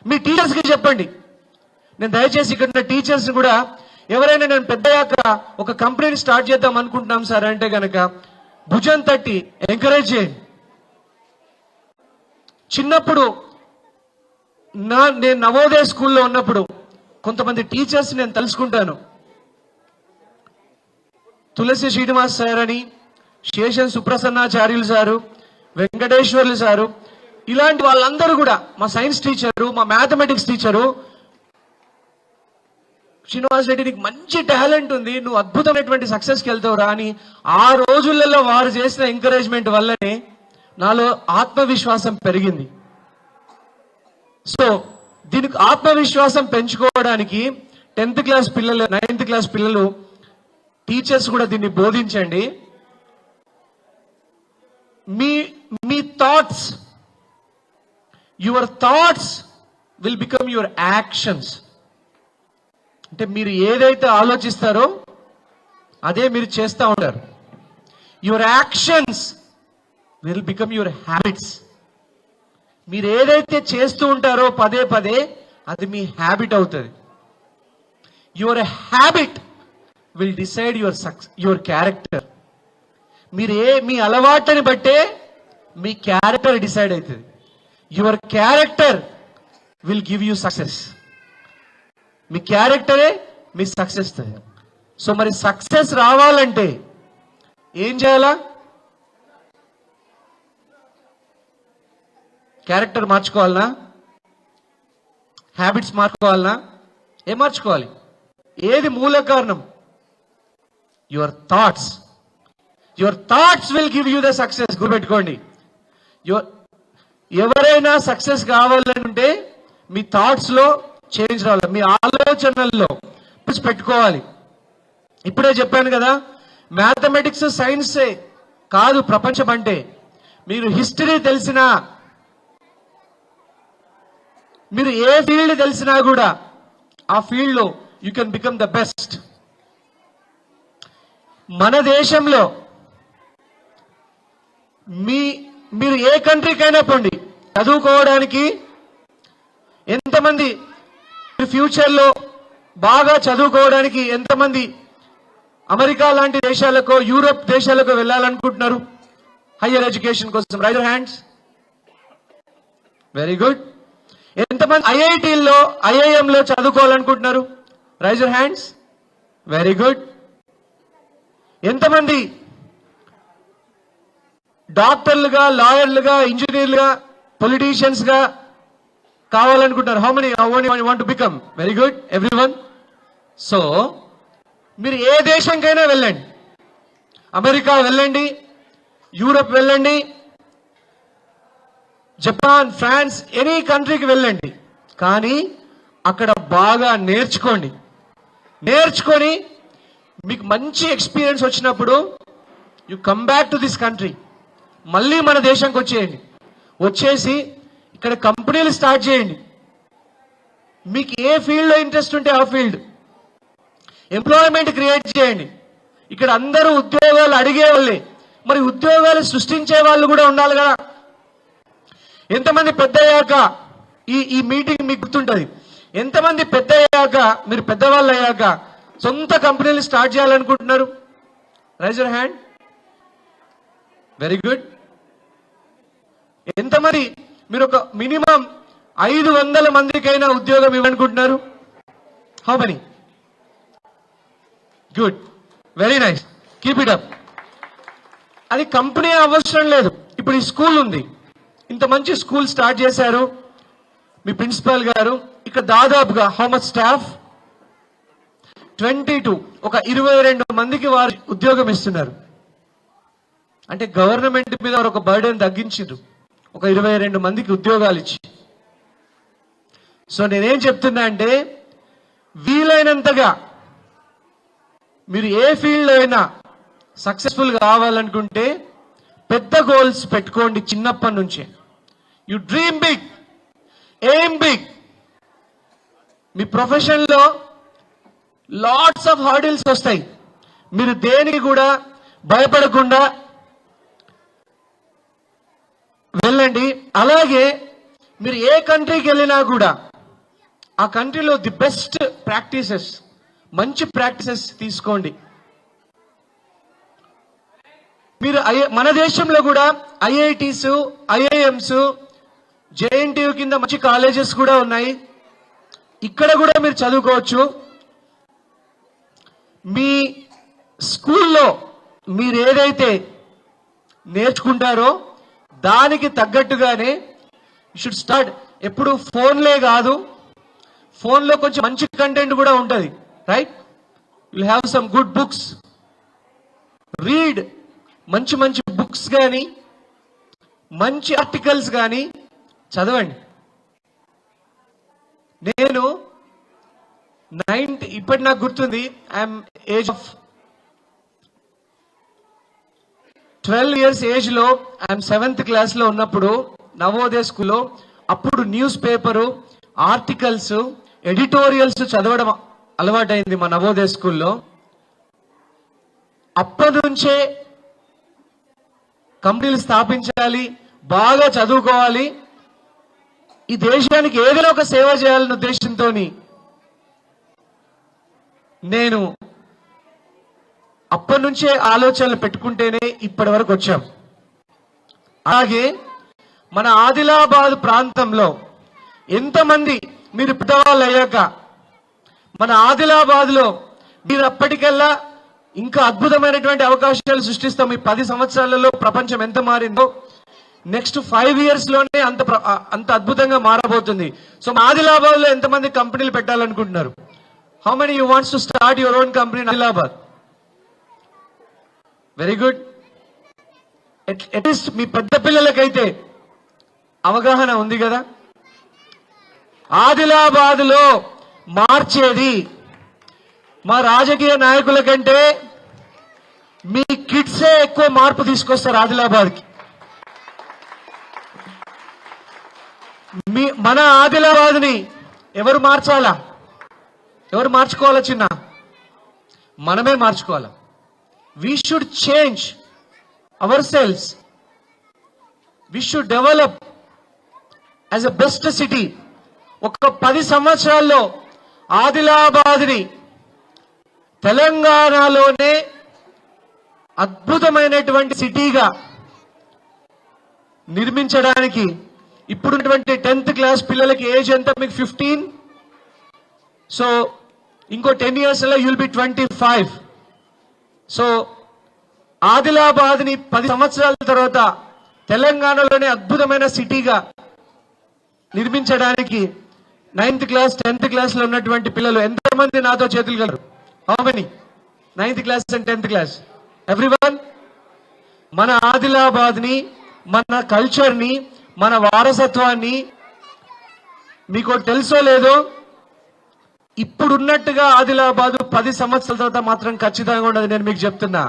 మీ టీచర్స్ కి చెప్పండి. నేను దయచేసి ఇక్కడ ఉన్న టీచర్స్ కూడా ఎవరైనా నేను పెద్ద అయ్యాక ఒక కంపెనీని స్టార్ట్ చేద్దాం అనుకుంటున్నాం సార్ అంటే కనుక భుజం తట్టి ఎంకరేజ్ చేయండి. చిన్నప్పుడు నేను నవోదయ స్కూల్లో ఉన్నప్పుడు కొంతమంది టీచర్స్ నేను తెలుసుకుంటాను. తులసి శ్రీనివాస్ సార్ అని, శేషన్ సుప్రసన్నాచార్యులు సారు, వెంకటేశ్వర్లు సారు, ఇలాంటి వాళ్ళందరూ కూడా, మా సైన్స్ టీచరు, మా మ్యాథమెటిక్స్ టీచరు, శ్రీనివాస్ రెడ్డి నీకు మంచి టాలెంట్ ఉంది, నువ్వు అద్భుతమైనటువంటి సక్సెస్కి వెళ్తావురా అని ఆ రోజులలో వారు చేసిన ఎంకరేజ్మెంట్ వల్లనే నాలో ఆత్మవిశ్వాసం పెరిగింది. సో దీనికి ఆత్మవిశ్వాసం పెంచుకోవడానికి 10th క్లాస్ పిల్లలు, 9th క్లాస్ పిల్లలు, టీచర్స్ కూడా దీన్ని బోధించండి. మీ thoughts, your thoughts will become your actions. అంటే మీరు ఏదైతే ఆలోచిస్తారో అదే మీరు చేస్తూ ఉంటారు. Your actions will become your habits. మీరు ఏదైతే చేస్తూ ఉంటారో పదే పదే అది మీ హ్యాబిట్ అవుతుంది. Your habit will decide your character. మీ అలవాటుని బట్టే మీ క్యారెక్టర్ డిసైడ్ అవుతుంది. Your character will give you success. మీ క్యారెక్టరే మీ సక్సెస్. సో మరి సక్సెస్ రావాలంటే ఏం చేయాలా? క్యారెక్టర్ మార్చుకోవాలనా? హ్యాబిట్స్ మార్చుకోవాలనా? ఏం మార్చుకోవాలి? ఏది మూల కారణం? Your thoughts. Your thoughts will give you the success. గుర్తుపెట్టుకోండి, ఎవరైనా సక్సెస్ కావాలంటే మీ థాట్స్ లో చేంజ్ రావాలి, మీ ఆలోచనల్లో పెట్టుకోవాలి. ఇప్పుడే చెప్పాను కదా, మ్యాథమెటిక్స్ సైన్సే కాదు ప్రపంచం అంటే. మీరు హిస్టరీ తెలిసినా, మీరు ఏ ఫీల్డ్ తెలిసినా కూడా ఆ ఫీల్డ్ లో you can become the best. మన దేశంలో మీరు ఏ కంట్రీకైనా పోండి, చదువుకోవడానికి ఎంతమంది, ఫ్యూచర్ లో బాగా చదువుకోవడానికి ఎంతమంది అమెరికా లాంటి దేశాలకు, యూరోప్ దేశాలకు వెళ్ళాలనుకుంటున్నారు హయ్యర్ ఎడ్యుకేషన్ కోసం? Right your hands. Very good. ఎంతమంది ఐఐటీల్లో, ఐఐఎంలో చదువుకోవాలనుకుంటున్నారు? Raise your hands. Very good. ఎంతమంది డాక్టర్లుగా, లాయర్లుగా, ఇంజనీర్లుగా, పొలిటీషియన్స్ గా కావాలనుకుంటున్నారు? How many want to become? Very good everyone. So మీరు ఏ దేశంకైనా వెళ్ళండి, అమెరికా వెళ్ళండి, యూరోప్ వెళ్ళండి, జపాన్, ఫ్రాన్స్, ఎనీ కంట్రీకి వెళ్ళండి. కానీ అక్కడ బాగా నేర్చుకొని మీకు మంచి ఎక్స్పీరియన్స్ వచ్చినప్పుడు you come back to this country. మళ్ళీ మన దేశంకి వచ్చేసి ఇక్కడ కంపెనీలు స్టార్ట్ చేయండి. మీకు ఏ ఫీల్డ్లో ఇంట్రెస్ట్ ఉంటే ఆ ఫీల్డ్, ఎంప్లాయ్మెంట్ క్రియేట్ చేయండి. ఇక్కడ అందరూ ఉద్యోగాలు అడిగే వాళ్ళే, మరి ఉద్యోగాలు సృష్టించే వాళ్ళు కూడా ఉండాలి కదా. ఎంతమంది పెద్ద అయ్యాక ఈ మీటింగ్ మీకు గుర్తుంటది, ఎంతమంది పెద్ద అయ్యాక, మీరు పెద్దవాళ్ళు అయ్యాక సొంత కంపెనీలు స్టార్ట్ చేయాలనుకుంటున్నారు? Raise your hand. Very good. ఎంతమంది మీరు ఒక మినిమం 500 మందికైనా ఉద్యోగం ఇవ్వాలనుకుంటున్నారు? How many? Good, very nice, keep it up. అది కంపెనీ అవసరం లేదు. ఇప్పుడు ఈ స్కూల్ ఉంది, ఇంత మంచి స్కూల్ స్టార్ట్ చేశారు మీ ప్రిన్సిపాల్ గారు. ఇక్కడ ఇక్కడ దాదాపుగా హౌ మచ్ స్టాఫ్ 22 ఒక 22 మందికి వారు ఉద్యోగం ఇస్తున్నారు. అంటే గవర్నమెంట్ మీద వారు ఒక బర్డెన్ తగ్గించారు, ఒక 22 మందికి ఉద్యోగాలు ఇచ్చి. సో నేనేం చెప్తున్నా అంటే వీలైనంతగా మీరు ఏ ఫీల్డ్ అయినా సక్సెస్ఫుల్ కావాలనుకుంటే పెద్ద గోల్స్ పెట్టుకోండి చిన్నప్పటి నుంచే. You dream big, aim big. మీ ప్రొఫెషన్లో లాట్స్ ఆఫ్ హర్డిల్స్ వస్తాయి, మీరు దేనికి కూడా భయపడకుండా వెళ్ళండి. అలాగే మీరు ఏ కంట్రీకి వెళ్ళినా కూడా ఆ కంట్రీలో ది బెస్ట్ ప్రాక్టీసెస్, మంచి ప్రాక్టీసెస్ తీసుకోండి. మీరు మన దేశంలో కూడా ఐఐటీస్, ఐఐఎంస్, జేఎన్టీయూ కింద మంచి కాలేజెస్ కూడా ఉన్నాయి. ఇక్కడ కూడా మీరు చదువుకోవచ్చు. మీ స్కూల్లో మీరు ఏదైతే నేర్చుకుంటారో దానికి తగ్గట్టుగానే యూ షుడ్ స్టార్ట్. ఎప్పుడు ఫోన్లే కాదు, ఫోన్లో కొంచెం మంచి కంటెంట్ కూడా ఉంటుంది, right? Will have some good books, read. మంచి మంచి బుక్స్ కానీ మంచి ఆర్టికల్స్ కానీ చదవండి. నేను ఇప్పటి నాకు గుర్తుంది, I'm age of 12 years age లో, ఐఎమ్ 7th class లో ఉన్నప్పుడు నవోదయ స్కూల్లో, అప్పుడు న్యూస్ పేపరు, ఆర్టికల్స్, ఎడిటోరియల్స్ చదవడం అలవాటైంది మా నవోదయ స్కూల్లో. అప్పటి నుంచే కంపెనీలు స్థాపించాలి, బాగా చదువుకోవాలి, ఈ దేశానికి ఏదైనా ఒక సేవ చేయాలనే ఉద్దేశంతో నేను అప్పటి నుంచే ఆలోచనలు పెట్టుకుంటేనే ఇప్పటి వరకు వచ్చాం. అలాగే మన ఆదిలాబాద్ ప్రాంతంలో ఎంతమంది మీరు పెద్దవాళ్ళు అయ్యాక మన ఆదిలాబాద్ లో మీరు అప్పటికల్లా ఇంకా అద్భుతమైనటువంటి అవకాశాలు సృష్టిస్తాం. ఈ 10 సంవత్సరాలలో ప్రపంచం ఎంత మారిందో నెక్స్ట్ 5 years లోనే అంత అద్భుతంగా మారబోతుంది. సో ఆదిలాబాద్ లో ఎంతమంది కంపెనీలు పెట్టాలనుకుంటున్నారు? How many you wants to start your own company in Adilabad? Very good. At least మీ పెద్ద పిల్లలకైతే అవగాహన ఉంది కదా. ఆదిలాబాద్ లో మార్చేది మా రాజకీయ నాయకుల కంటే మీ కిడ్సే ఎక్కువ మార్పు తీసుకొస్తారు ఆదిలాబాద్కి. మన ఆదిలాబాద్ని ఎవరు మార్చాలా? ఎవరు మార్చుకోవాలా? చిన్న మనమే మార్చుకోవాలా. We should change ourselves. We should develop as a best city. ఒక 10 సంవత్సరాల్లో ఆదిలాబాద్ని తెలంగాణలోనే అద్భుతమైనటువంటి సిటీగా నిర్మించడానికి ఇప్పుడున్నటువంటి 10th class పిల్లలకి ఏజ్ ఎంత? మీకు 15. సో ఇంకో 10 years లో యుల్ బి 25. సో ఆదిలాబాద్ని 10 సంవత్సరాల తర్వాత తెలంగాణలోనే అద్భుతమైన సిటీగా నిర్మించడానికి 9th class 10th class లో ఉన్నటువంటి పిల్లలు ఎంతమంది నాతో చేతులు గలరు? How many? 9th class and 10th class? Everyone. మన ఆదిలాబాద్ని, మన కల్చర్ని, మన వారసత్వాన్ని మీకు తెలుసో లేదో, ఇప్పుడున్నట్టుగా ఆదిలాబాద్ 10 సంవత్సరాల తర్వాత మాత్రం ఖచ్చితంగా ఉండదు. నేను మీకు చెప్తున్నా.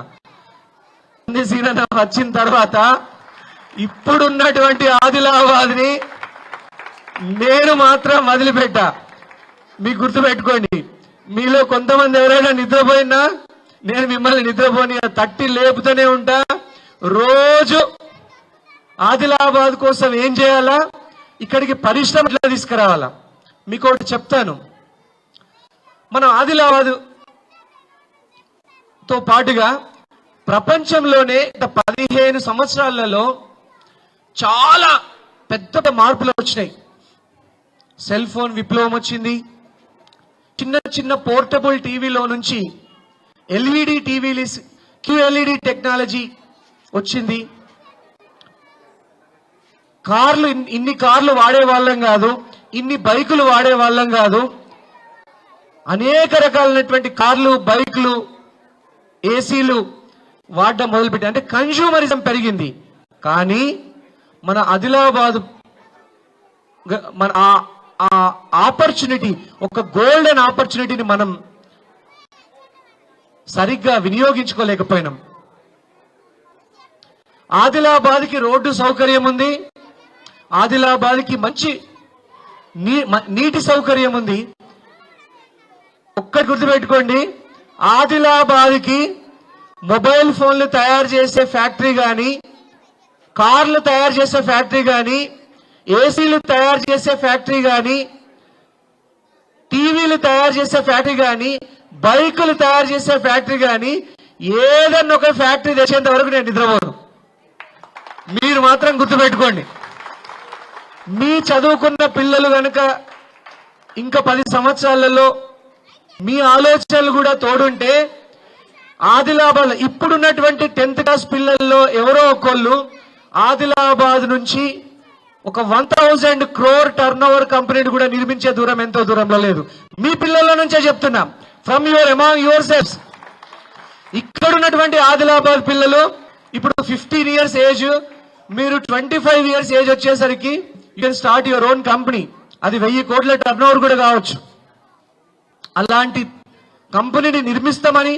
సీనన్న వచ్చిన తర్వాత ఇప్పుడున్నటువంటి ఆదిలాబాద్ని నేను మాత్రం వదిలిపెట్టా. మీకు గుర్తుపెట్టుకోండి. మీలో కొంతమంది ఎవరైనా నిద్రపోయినా నేను మిమ్మల్ని నిద్రపోని తట్టి లేపుతూనే ఉంటా. రోజు ఆదిలాబాద్ కోసం ఏం చేయాలా, ఇక్కడికి పరిశ్రమ ఎట్లా తీసుకురావాలా మీకు ఒకటి చెప్తాను. మనం ఆదిలాబాద్ తో పాటుగా ప్రపంచంలోనే 15 సంవత్సరాలలో చాలా పెద్ద మార్పులు వచ్చినాయి. సెల్ ఫోన్ విప్లవం వచ్చింది. చిన్న చిన్న పోర్టబుల్ టీవీలో నుంచి ఎల్ఈడి టీవీలు, QLED టెక్నాలజీ వచ్చింది. కార్లు, ఇన్ని కార్లు వాడే వాళ్ళం కాదు, ఇన్ని బైకులు వాడే వాళ్ళం కాదు. అనేక రకాలైనటువంటి కార్లు, బైకులు, ఏసీలు వాడడం మొదలుపెట్టి, అంటే కన్జ్యూమరిజం పెరిగింది. కానీ మన ఆదిలాబాద్ మన ఆ ఆపర్చునిటీ, ఒక గోల్డెన్ ఆపర్చునిటీని మనం సరిగ్గా వినియోగించుకోలేకపోయినాం. ఆదిలాబాద్కి రోడ్డు సౌకర్యం ఉంది, ఆదిలాబాద్కి మంచి నీటి సౌకర్యం ఉంది. ఒక్కటి గుర్తుపెట్టుకోండి, ఆదిలాబాద్కి మొబైల్ ఫోన్లు తయారు చేసే ఫ్యాక్టరీ కానీ, కార్లు తయారు చేసే ఫ్యాక్టరీ కానీ, ఏసీలు తయారు చేసే ఫ్యాక్టరీ కానీ, టీవీలు తయారు చేసే ఫ్యాక్టరీ కానీ, బైకులు తయారు చేసే ఫ్యాక్టరీ కానీ, ఏదన్నా ఒక ఫ్యాక్టరీ తెచ్చేంత వరకు నేను నిద్రపోను. మీరు మాత్రం గుర్తుపెట్టుకోండి. మీ చదువుకున్న పిల్లలు కనుక ఇంకా 10 సంవత్సరాలలో మీ ఆలోచనలు కూడా తోడుంటే, ఆదిలాబాద్ ఇప్పుడున్నటువంటి 10th క్లాస్ పిల్లల్లో ఎవరో ఒకళ్ళు ఆదిలాబాద్ నుంచి ఒక 1000 crore టర్నోవర్ కంపెనీని కూడా నిర్మించే దూరం ఎంతో దూరంలో లేదు. మీ పిల్లల నుంచే చెప్తున్నాం, ఫ్రమ్ అమాంగ్ యువర్ సెల్ఫ్స్. ఇక్కడున్నటువంటి ఆదిలాబాద్ పిల్లలు ఇప్పుడు 15 years ఏజ్, మీరు 25 years ఏజ్ వచ్చేసరికి you can start your own company. అది 1000 కోట్ల టర్నోవర్ కూడా కావచ్చు. అలాంటి కంపెనీని నిర్మిస్తామని,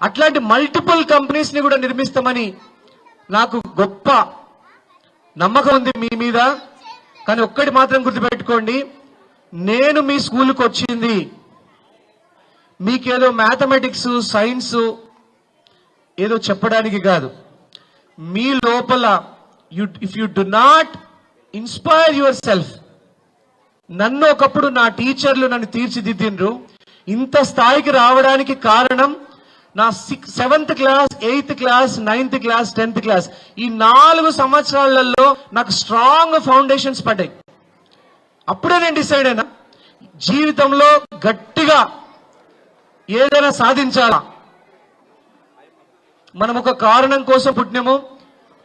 అట్లాంటి మల్టిపుల్ కంపెనీస్ ని కూడా నిర్మిస్తామని నాకు గొప్ప నమ్మకం ఉంది మీ మీద. కానీ ఒక్కటి మాత్రం గుర్తుపెట్టుకోండి, నేను మీ స్కూల్కి వచ్చింది మీకేదో మ్యాథమెటిక్స్, సైన్స్ ఏదో చెప్పడానికి కాదు. మీ లోపల if you do not inspire your self, నన్ను ఒకప్పుడు నా టీచర్లు నన్ను తీర్చిదిద్దిండ్రు. ఇంత స్థాయికి రావడానికి కారణం నా 7th class, 8th class, 9th class, 10th class, ఈ 4 సంవత్సరాలలో నాకు స్ట్రాంగ్ ఫౌండేషన్స్ పడ్డాయి. అప్పుడే నేను డిసైడ్ అయినా జీవితంలో గట్టిగా ఏదైనా సాధించాలా. మనం ఒక కారణం కోసం పుట్టినము,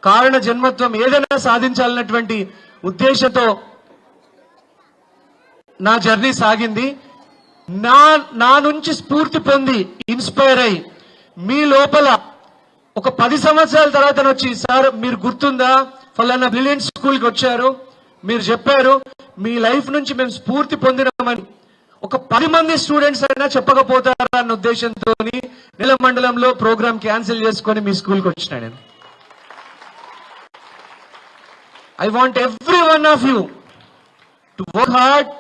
కారణ జన్మత్వం, ఏదైనా సాధించాలన్నటువంటి ఉద్దేశంతో నా జర్నీ సాగింది. నా నుంచి స్ఫూర్తి పొంది, ఇన్స్పైర్ అయ్యి, మీ లోపల ఒక 10 సంవత్సరాల తర్వాత వచ్చి, సార్ మీరు గుర్తుందా, ఫలానా బ్రిలియంట్ స్కూల్కి వచ్చారు, మీరు చెప్పారు, మీ లైఫ్ నుంచి మేము స్ఫూర్తి పొందినామని ఒక 10 మంది స్టూడెంట్స్ అయినా చెప్పకపోతారా అన్న ఉద్దేశంతో నెల మండలంలో ప్రోగ్రామ్ క్యాన్సిల్ చేసుకొని మీ స్కూల్కి వచ్చినా నేను. I want every one of you to work hard,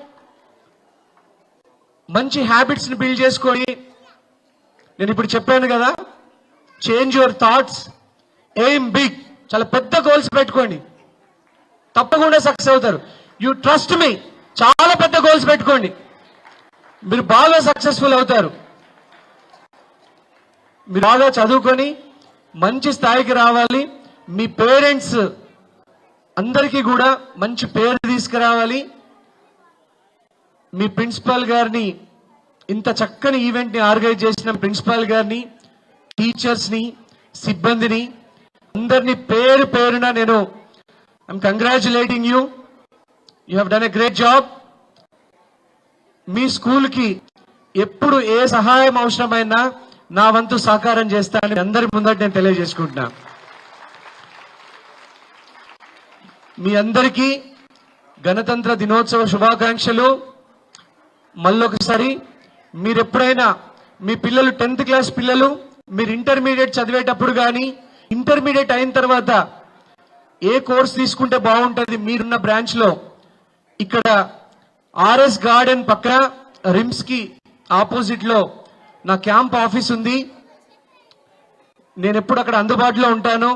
మంచి హ్యాబిట్స్ ని బిల్డ్ చేసుకొని, నేను ఇప్పుడు చెప్పాను కదా, change your thoughts, aim big, చాలా పెద్ద గోల్స్ పెట్టుకోండి, తప్పకుండా సక్సెస్ అవుతారు. యూ ట్రస్ట్ మీ, చాలా పెద్ద గోల్స్ పెట్టుకోండి, మీరు బాగా సక్సెస్ఫుల్ అవుతారు. మీరు బాగా చదువుకొని మంచి స్థాయికి రావాలి. మీ పేరెంట్స్ అందరికీ కూడా మంచి పేరు తీసుకురావాలి. మీ ప్రిన్సిపాల్ గారిని, ఇంత చక్కని ఈవెంట్ ని ఆర్గనైజ్ చేసిన ప్రిన్సిపాల్ గారిని, టీచర్స్ ని, సిబ్బందిని అందరినీ పేరు పేరున నేను I'm congratulating you. You have done a great job. Me school కి ఎప్పుడు ఏ సహాయం అవసరమైనా నా వంతు సహకారం చేస్తానని అందరి ముందట నేను తెలియజేసుకుంటున్నా. మీ అందరికీ గణతంత్ర దినోత్సవ శుభాకాంక్షలు. మళ్ళొకసారి, మీరు ఎప్పుడైనా మీ పిల్లలు 10th క్లాస్ పిల్లలు, మీరు ఇంటర్మీడియట్ చదివేటప్పుడు కానీ, ఇంటర్మీడియట్ అయిన తర్వాత ఏ కోర్స్ తీసుకుంటే బాగుంటుంది మీరున్న బ్రాంచ్ లో, ఇక్కడ ఆర్ఎస్ గార్డెన్ పక్కన రిమ్స్ కి ఆపోజిట్ లో నా క్యాంప్ ఆఫీస్ ఉంది. నేను ఎప్పుడు అక్కడ అందుబాటులో ఉంటాను.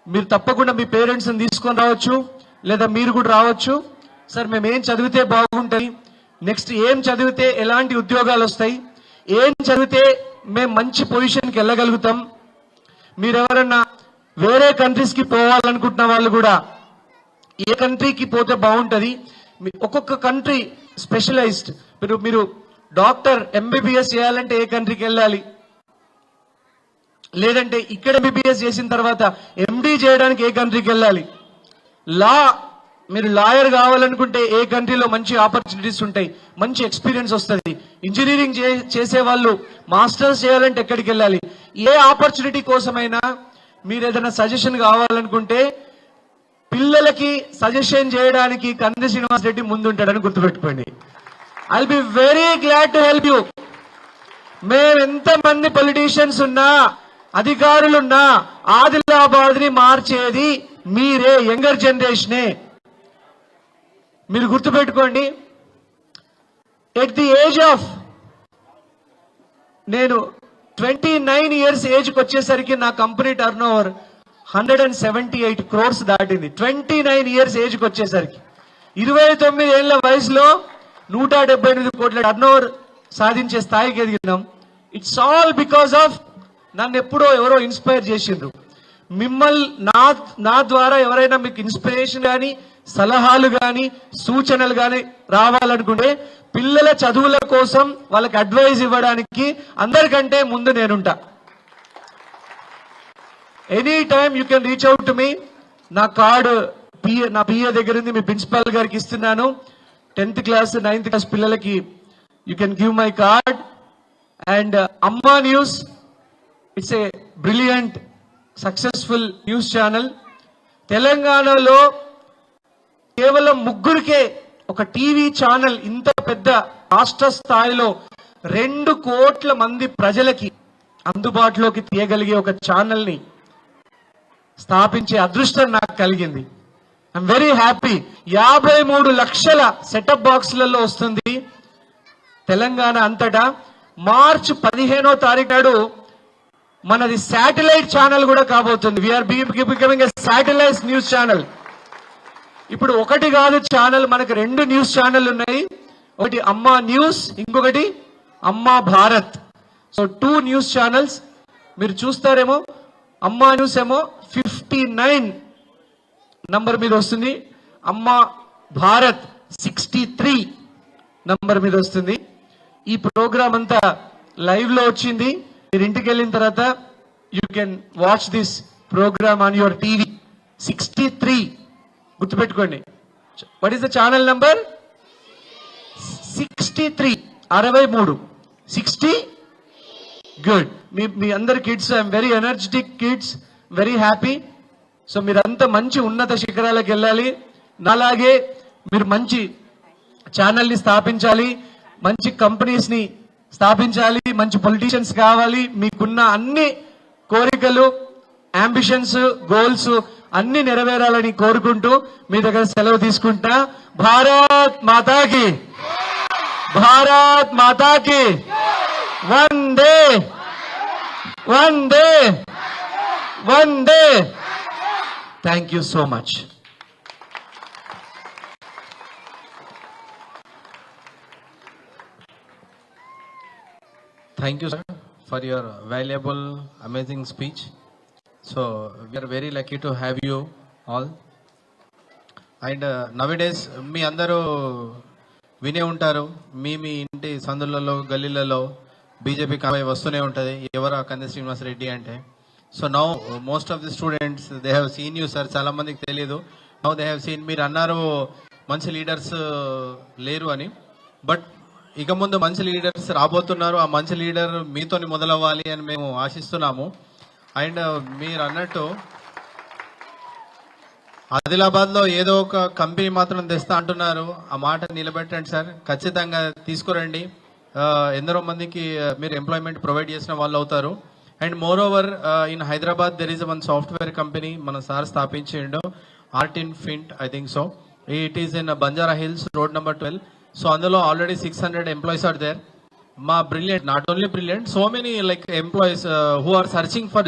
మీరు తప్పకుండా మీ పేరెంట్స్ ని తీసుకొని రావచ్చు, లేదా మీరు కూడా రావచ్చు. సార్ మేము ఏం చదివితే బాగుంటుంది, నెక్స్ట్ ఏం చదివితే ఎలాంటి ఉద్యోగాలు వస్తాయి, ఏం చదివితే మేము మంచి పొజిషన్కి వెళ్ళగలుగుతాం, మీరెవరన్నా వేరే కంట్రీస్ కి పోవాలనుకుంటున్న వాళ్ళు కూడా ఏ కంట్రీకి పోతే బాగుంటుంది, ఒక్కొక్క కంట్రీ స్పెషలైజ్డ్. మీరు డాక్టర్ ఎంబీబీఎస్ చేయాలంటే ఏ కంట్రీకి వెళ్ళాలి, లేదంటే ఇక్కడ ఎంబీబీఎస్ చేసిన తర్వాత ఎండీ చేయడానికి ఏ కంట్రీకి వెళ్ళాలి, లా మీరు లాయర్ కావాలనుకుంటే ఏ కంట్రీలో మంచి ఆపర్చునిటీస్ ఉంటాయి, మంచి ఎక్స్పీరియన్స్ వస్తుంది. ఇంజనీరింగ్ చేసే వాళ్ళు మాస్టర్స్ చేయాలంటే ఎక్కడికి వెళ్ళాలి. ఏ ఆపర్చునిటీ కోసమైనా మీరు ఏదైనా సజెషన్ కావాలనుకుంటే పిల్లలకి సజెషన్ చేయడానికి కంది శ్రీనివాస్ రెడ్డి ముందుంటాడని గుర్తుపెట్టుకోండి. I will be very glad to help you. మేము ఎంతమంది పొలిటీషియన్స్ ఉన్నా, అధికారులున్నా, ఆదిలాబాద్ ని మార్చేది మీరే, యంగర్ జనరేషనే. మీరు గుర్తుపెట్టుకోండి. ఎట్ ది ఏజ్ ఆఫ్ నేను 29 years ఏజ్కి వచ్చేసరికి నా కంపెనీ టర్న్ ఓవర్ 178 crores దాటింది. 29 years ఏజ్కి వచ్చేసరికి 29 ఏళ్ల వయసులో 178 కోట్ల టర్న్ ఓవర్ సాధించే స్థాయికి ఎదిగినాం. ఇట్స్ ఆల్ బికాస్ ఆఫ్ నన్ను ఎప్పుడో ఎవరో ఇన్స్పైర్ చేసిండ్రు. మిమ్మల్ని నా ద్వారా ఎవరైనా మీకు ఇన్స్పిరేషన్ కానీ, సలహాలు కానీ, సూచనలు కానీ రావాలనుకుంటే పిల్లల చదువుల కోసం వాళ్ళకి అడ్వైజ్ ఇవ్వడానికి అందరికంటే ముందు నేనుంటా. Any time you can reach out to me. నా కార్డు నా పిఏ దగ్గర ఉంది, మీ ప్రిన్సిపాల్ గారికి ఇస్తున్నాను. 10th class 9th class పిల్లలకి you can give my card. And Amma news, it's a brilliant successful news channel. తెలంగాణలో కేవలం 3 ఒక టీవీ ఛానల్ ఇంత పెద్ద రాష్ట్ర స్థాయిలో 2 కోట్ల మంది ప్రజలకి అందుబాటులోకి తీయగలిగే ఒక ఛానల్ ని స్థాపించే అదృష్టం నాకు కలిగింది. I'm very happy. 53 లక్షల సెటప్ బాక్స్లలో వస్తుంది తెలంగాణ అంతటా. మార్చి 15వ తారీఖు నాడు మనది శాటిలైట్ ఛానల్ కూడా కాబోతుంది. We're becoming a satellite news channel. ఇప్పుడు ఒకటి కాదు ఛానల్, మనకు 2 న్యూస్ ఛానల్ ఉన్నాయి. ఒకటి అమ్మా న్యూస్, ఇంకొకటి అమ్మా భారత్. సో 2 న్యూస్ ఛానల్స్ మీరు చూస్తారేమో. అమ్మా న్యూస్ ఏమో 59 నంబర్ మీద వస్తుంది, అమ్మా భారత్ 63 నంబర్ మీద వస్తుంది. ఈ ప్రోగ్రామ్ అంతా లైవ్ లో వచ్చింది. మీరు ఇంటికి వెళ్ళిన తర్వాత you can watch this program on your TV. 63 గుర్తుపెట్టుకోండి. What is the channel number? 63 60. Good. మీ అందరు kids, I'm very energetic kids, very happy. So మీరంతా మంచి ఉన్నత శిఖరాలకు వెళ్ళాలి. నాలాగే మీరు మంచి ఛానల్ ని స్థాపించాలి, మంచి కంపెనీస్ ని స్థాపించాలి, మంచి పొలిటీషియన్స్ కావాలి. మీకున్న అన్ని కోరికలు, అంబిషన్స్, గోల్స్ అన్ని నెరవేరాలని కోరుకుంటూ మీ దగ్గర సెలవు తీసుకుంటా. భారత్ మాతాకి, భారత్ మాతాకి వందే వందే వందే. Thank you so much. Thank you, sir, for your valuable, amazing speech. So we are very lucky to have you all. And nowadays, మీ అందరూ వినే ఉంటారు, మీ ఇంటి సందులలో, గల్లీలలో బీజేపీ కాంవాయ్ వస్తూనే ఉంటుంది, ఎవరు కంది శ్రీనివాస్ రెడ్డి అంటే. So now most of the students they have seen you sir. చాలా మందికి తెలియదు. Now they have seen. మీరు అన్నారు మంచి లీడర్స్ లేరు అని, బట్ ఇక ముందు మంచి లీడర్స్ రాబోతున్నారు. ఆ మంచి లీడర్ మీతోని మొదలవ్వాలి అని మేము ఆశిస్తున్నాము. అండ్ మీరు అన్నట్టు ఆదిలాబాద్ లో ఏదో ఒక కంపెనీ మాత్రం తెస్తా అంటున్నారు. ఆ మాట నిలబెట్టండి సార్, ఖచ్చితంగా తీసుకురండి. ఎందరో మందికి మీరు ఎంప్లాయ్మెంట్ ప్రొవైడ్ చేసిన వాళ్ళు అవుతారు. And moreover in Hyderabad there is one software company మన సార్ స్థాపించిండు, ఆర్టిన్ ఫింట్, I think so. It is in Banjara Hills, road number 12. So అందులో ఆల్రెడీ 600 ఎంప్లాయీస్ ఆర్ దేర్. మా brilliant, not only brilliant, so many like employees who are searching for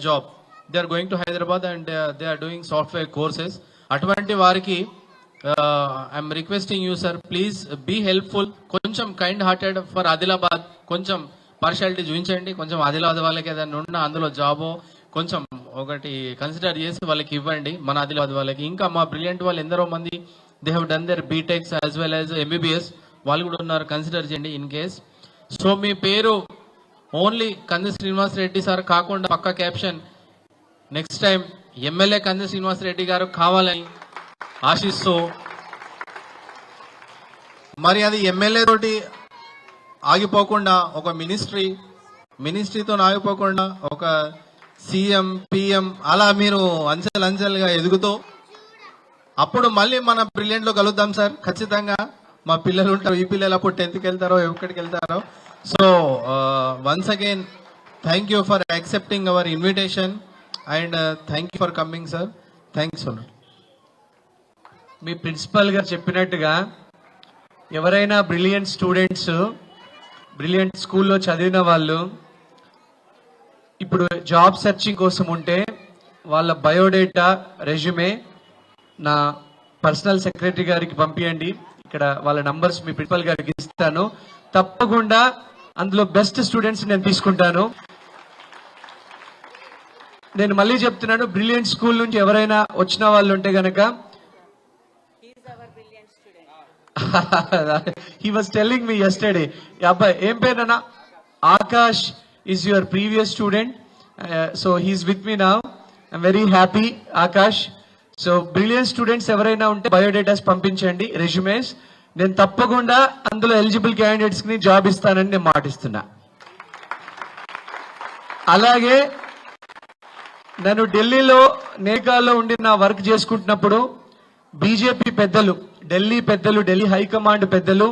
job, they are going to Hyderabad and they are doing software courses. అటువంటి వారికి I'm requesting you sir, please be helpful. కొంచెం కైండ్ హార్టెడ్ ఫర్ ఆదిలాబాద్. కొంచెం పార్షాలిటీ చూపించండి. కొంచెం ఆదిలాబాద్ వాళ్ళకి ఏదైనా ఉన్నా అందులో జాబో కొంచెం ఒకటి కన్సిడర్ చేసి వాళ్ళకి ఇవ్వండి, మన ఆదిలాబాద్ వాళ్ళకి. ఇంకా మా బ్రిలియంట్ వాళ్ళు ఎందరో మంది they have done their B Techs as well as MBBS, వాళ్ళు కూడా ఉన్నారు, కన్సిడర్ చేయండి ఇన్ కేస్. సో మీ పేరు ఓన్లీ కంది శ్రీనివాస్ రెడ్డి సార్ కాకుండా పక్క క్యాప్షన్ నెక్స్ట్ టైం ఎమ్మెల్యే కంది శ్రీనివాసరెడ్డి గారు కావాలని ఆశిస్తూ, మరి అది ఎమ్మెల్యే తోటి ఆగిపోకుండా ఒక మినిస్ట్రీతో ఆగిపోకుండా ఒక సీఎం పిఎం అలా మీరు అంచెలుగా ఎదుగుతూ అప్పుడు మళ్ళీ మన బ్రిలియంట్ లో కలుద్దాం సార్. ఖచ్చితంగా మా పిల్లలు ఉంటారు, ఈ పిల్లలు అప్పుడు 10th వెళ్తారో ఎక్కడికి వెళ్తారో. So once again thank you for accepting our invitation and thank you for coming sir. Thanks for. మీ ప్రిన్సిపల్ గారు చెప్పినట్టుగా ఎవరైనా బ్రిలియంట్ స్టూడెంట్స్, బ్రిలియంట్ స్కూల్లో చదివిన వాళ్ళు ఇప్పుడు జాబ్ సెర్చింగ్ కోసం ఉంటే వాళ్ళ బయోడేటా, రెజ్యూమే నా పర్సనల్ సెక్రటరీ గారికి పంపించండి. ఇక్కడ వాళ్ళ నంబర్స్ మీ ప్రిన్సిపల్ గారికి ఇస్తాను. తప్పకుండా అందులో బెస్ట్ స్టూడెంట్స్ నేను తీసుకుంటాను. నేను మళ్ళీ చెప్తున్నాను, బ్రిలియంట్ స్కూల్ నుంచి ఎవరైనా వచ్చిన వాళ్ళు ఉంటే గనక he was telling me yesterday, అబ్బాయి ఏం పేరన్నా, Akash is your previous student, so he's with me now. I'm very happy, Akash. So brilliant students ఎవరైనా ఉంటే బయోడేటాస్ పంపించండి, రెజ్యూమేస్. నేను తప్పకుండా అందులో ఎలిజిబుల్ క్యాండిడేట్స్ ని జాబ్ ఇస్తానని నేను మాటిస్తున్నా. అలాగే నేను ఢిల్లీలో నేకాల్లో ఉండి నా వర్క్ చేసుకుంటున్నప్పుడు బీజేపీ పెద్దలు, ఢిల్లీ హైకమాండ్ పెద్దలు,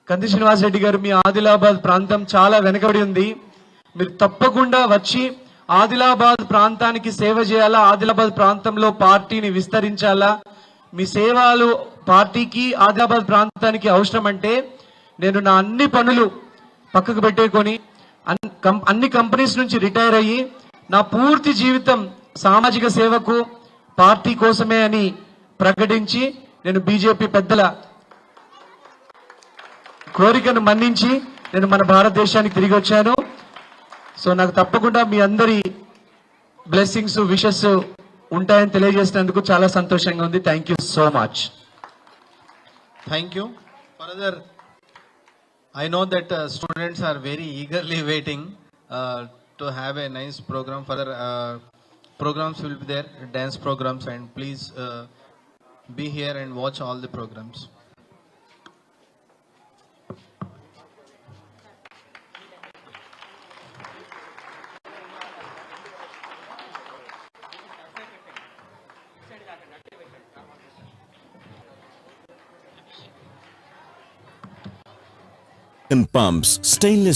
కంది శ్రీనివాసరెడ్డి గారు మీ ఆదిలాబాద్ ప్రాంతం చాలా వెనకబడి ఉంది, మీరు తప్పకుండా వచ్చి ఆదిలాబాద్ ప్రాంతానికి సేవ చేయాలా, ఆదిలాబాద్ ప్రాంతంలో పార్టీని విస్తరించాలా, మీ సేవలు పార్టీకి ఆదిలాబాద్ ప్రాంతానికి అవసరం అంటే నేను నా అన్ని పనులు పక్కకు పెట్టేకొని అన్ని కంపెనీస్ నుంచి రిటైర్ అయ్యి నా పూర్తి జీవితం సామాజిక సేవకు పార్టీ కోసమే అని ప్రకటించి నేను బీజేపీ పెద్దల కోరికను మన్నించి నేను మన భారతదేశానికి తిరిగి వచ్చాను. సో నాకు తప్పకుండా మీ అందరి బ్లెస్సింగ్స్, విషెస్ ఉంటాయని తెలియజేసినందుకు చాలా సంతోషంగా ఉంది. Thank you so much. Thank you. Further, I know that students are very eagerly waiting to have a nice program. Further programs will be there, dance programs, and please be here and watch all the programs. Pumps, stainless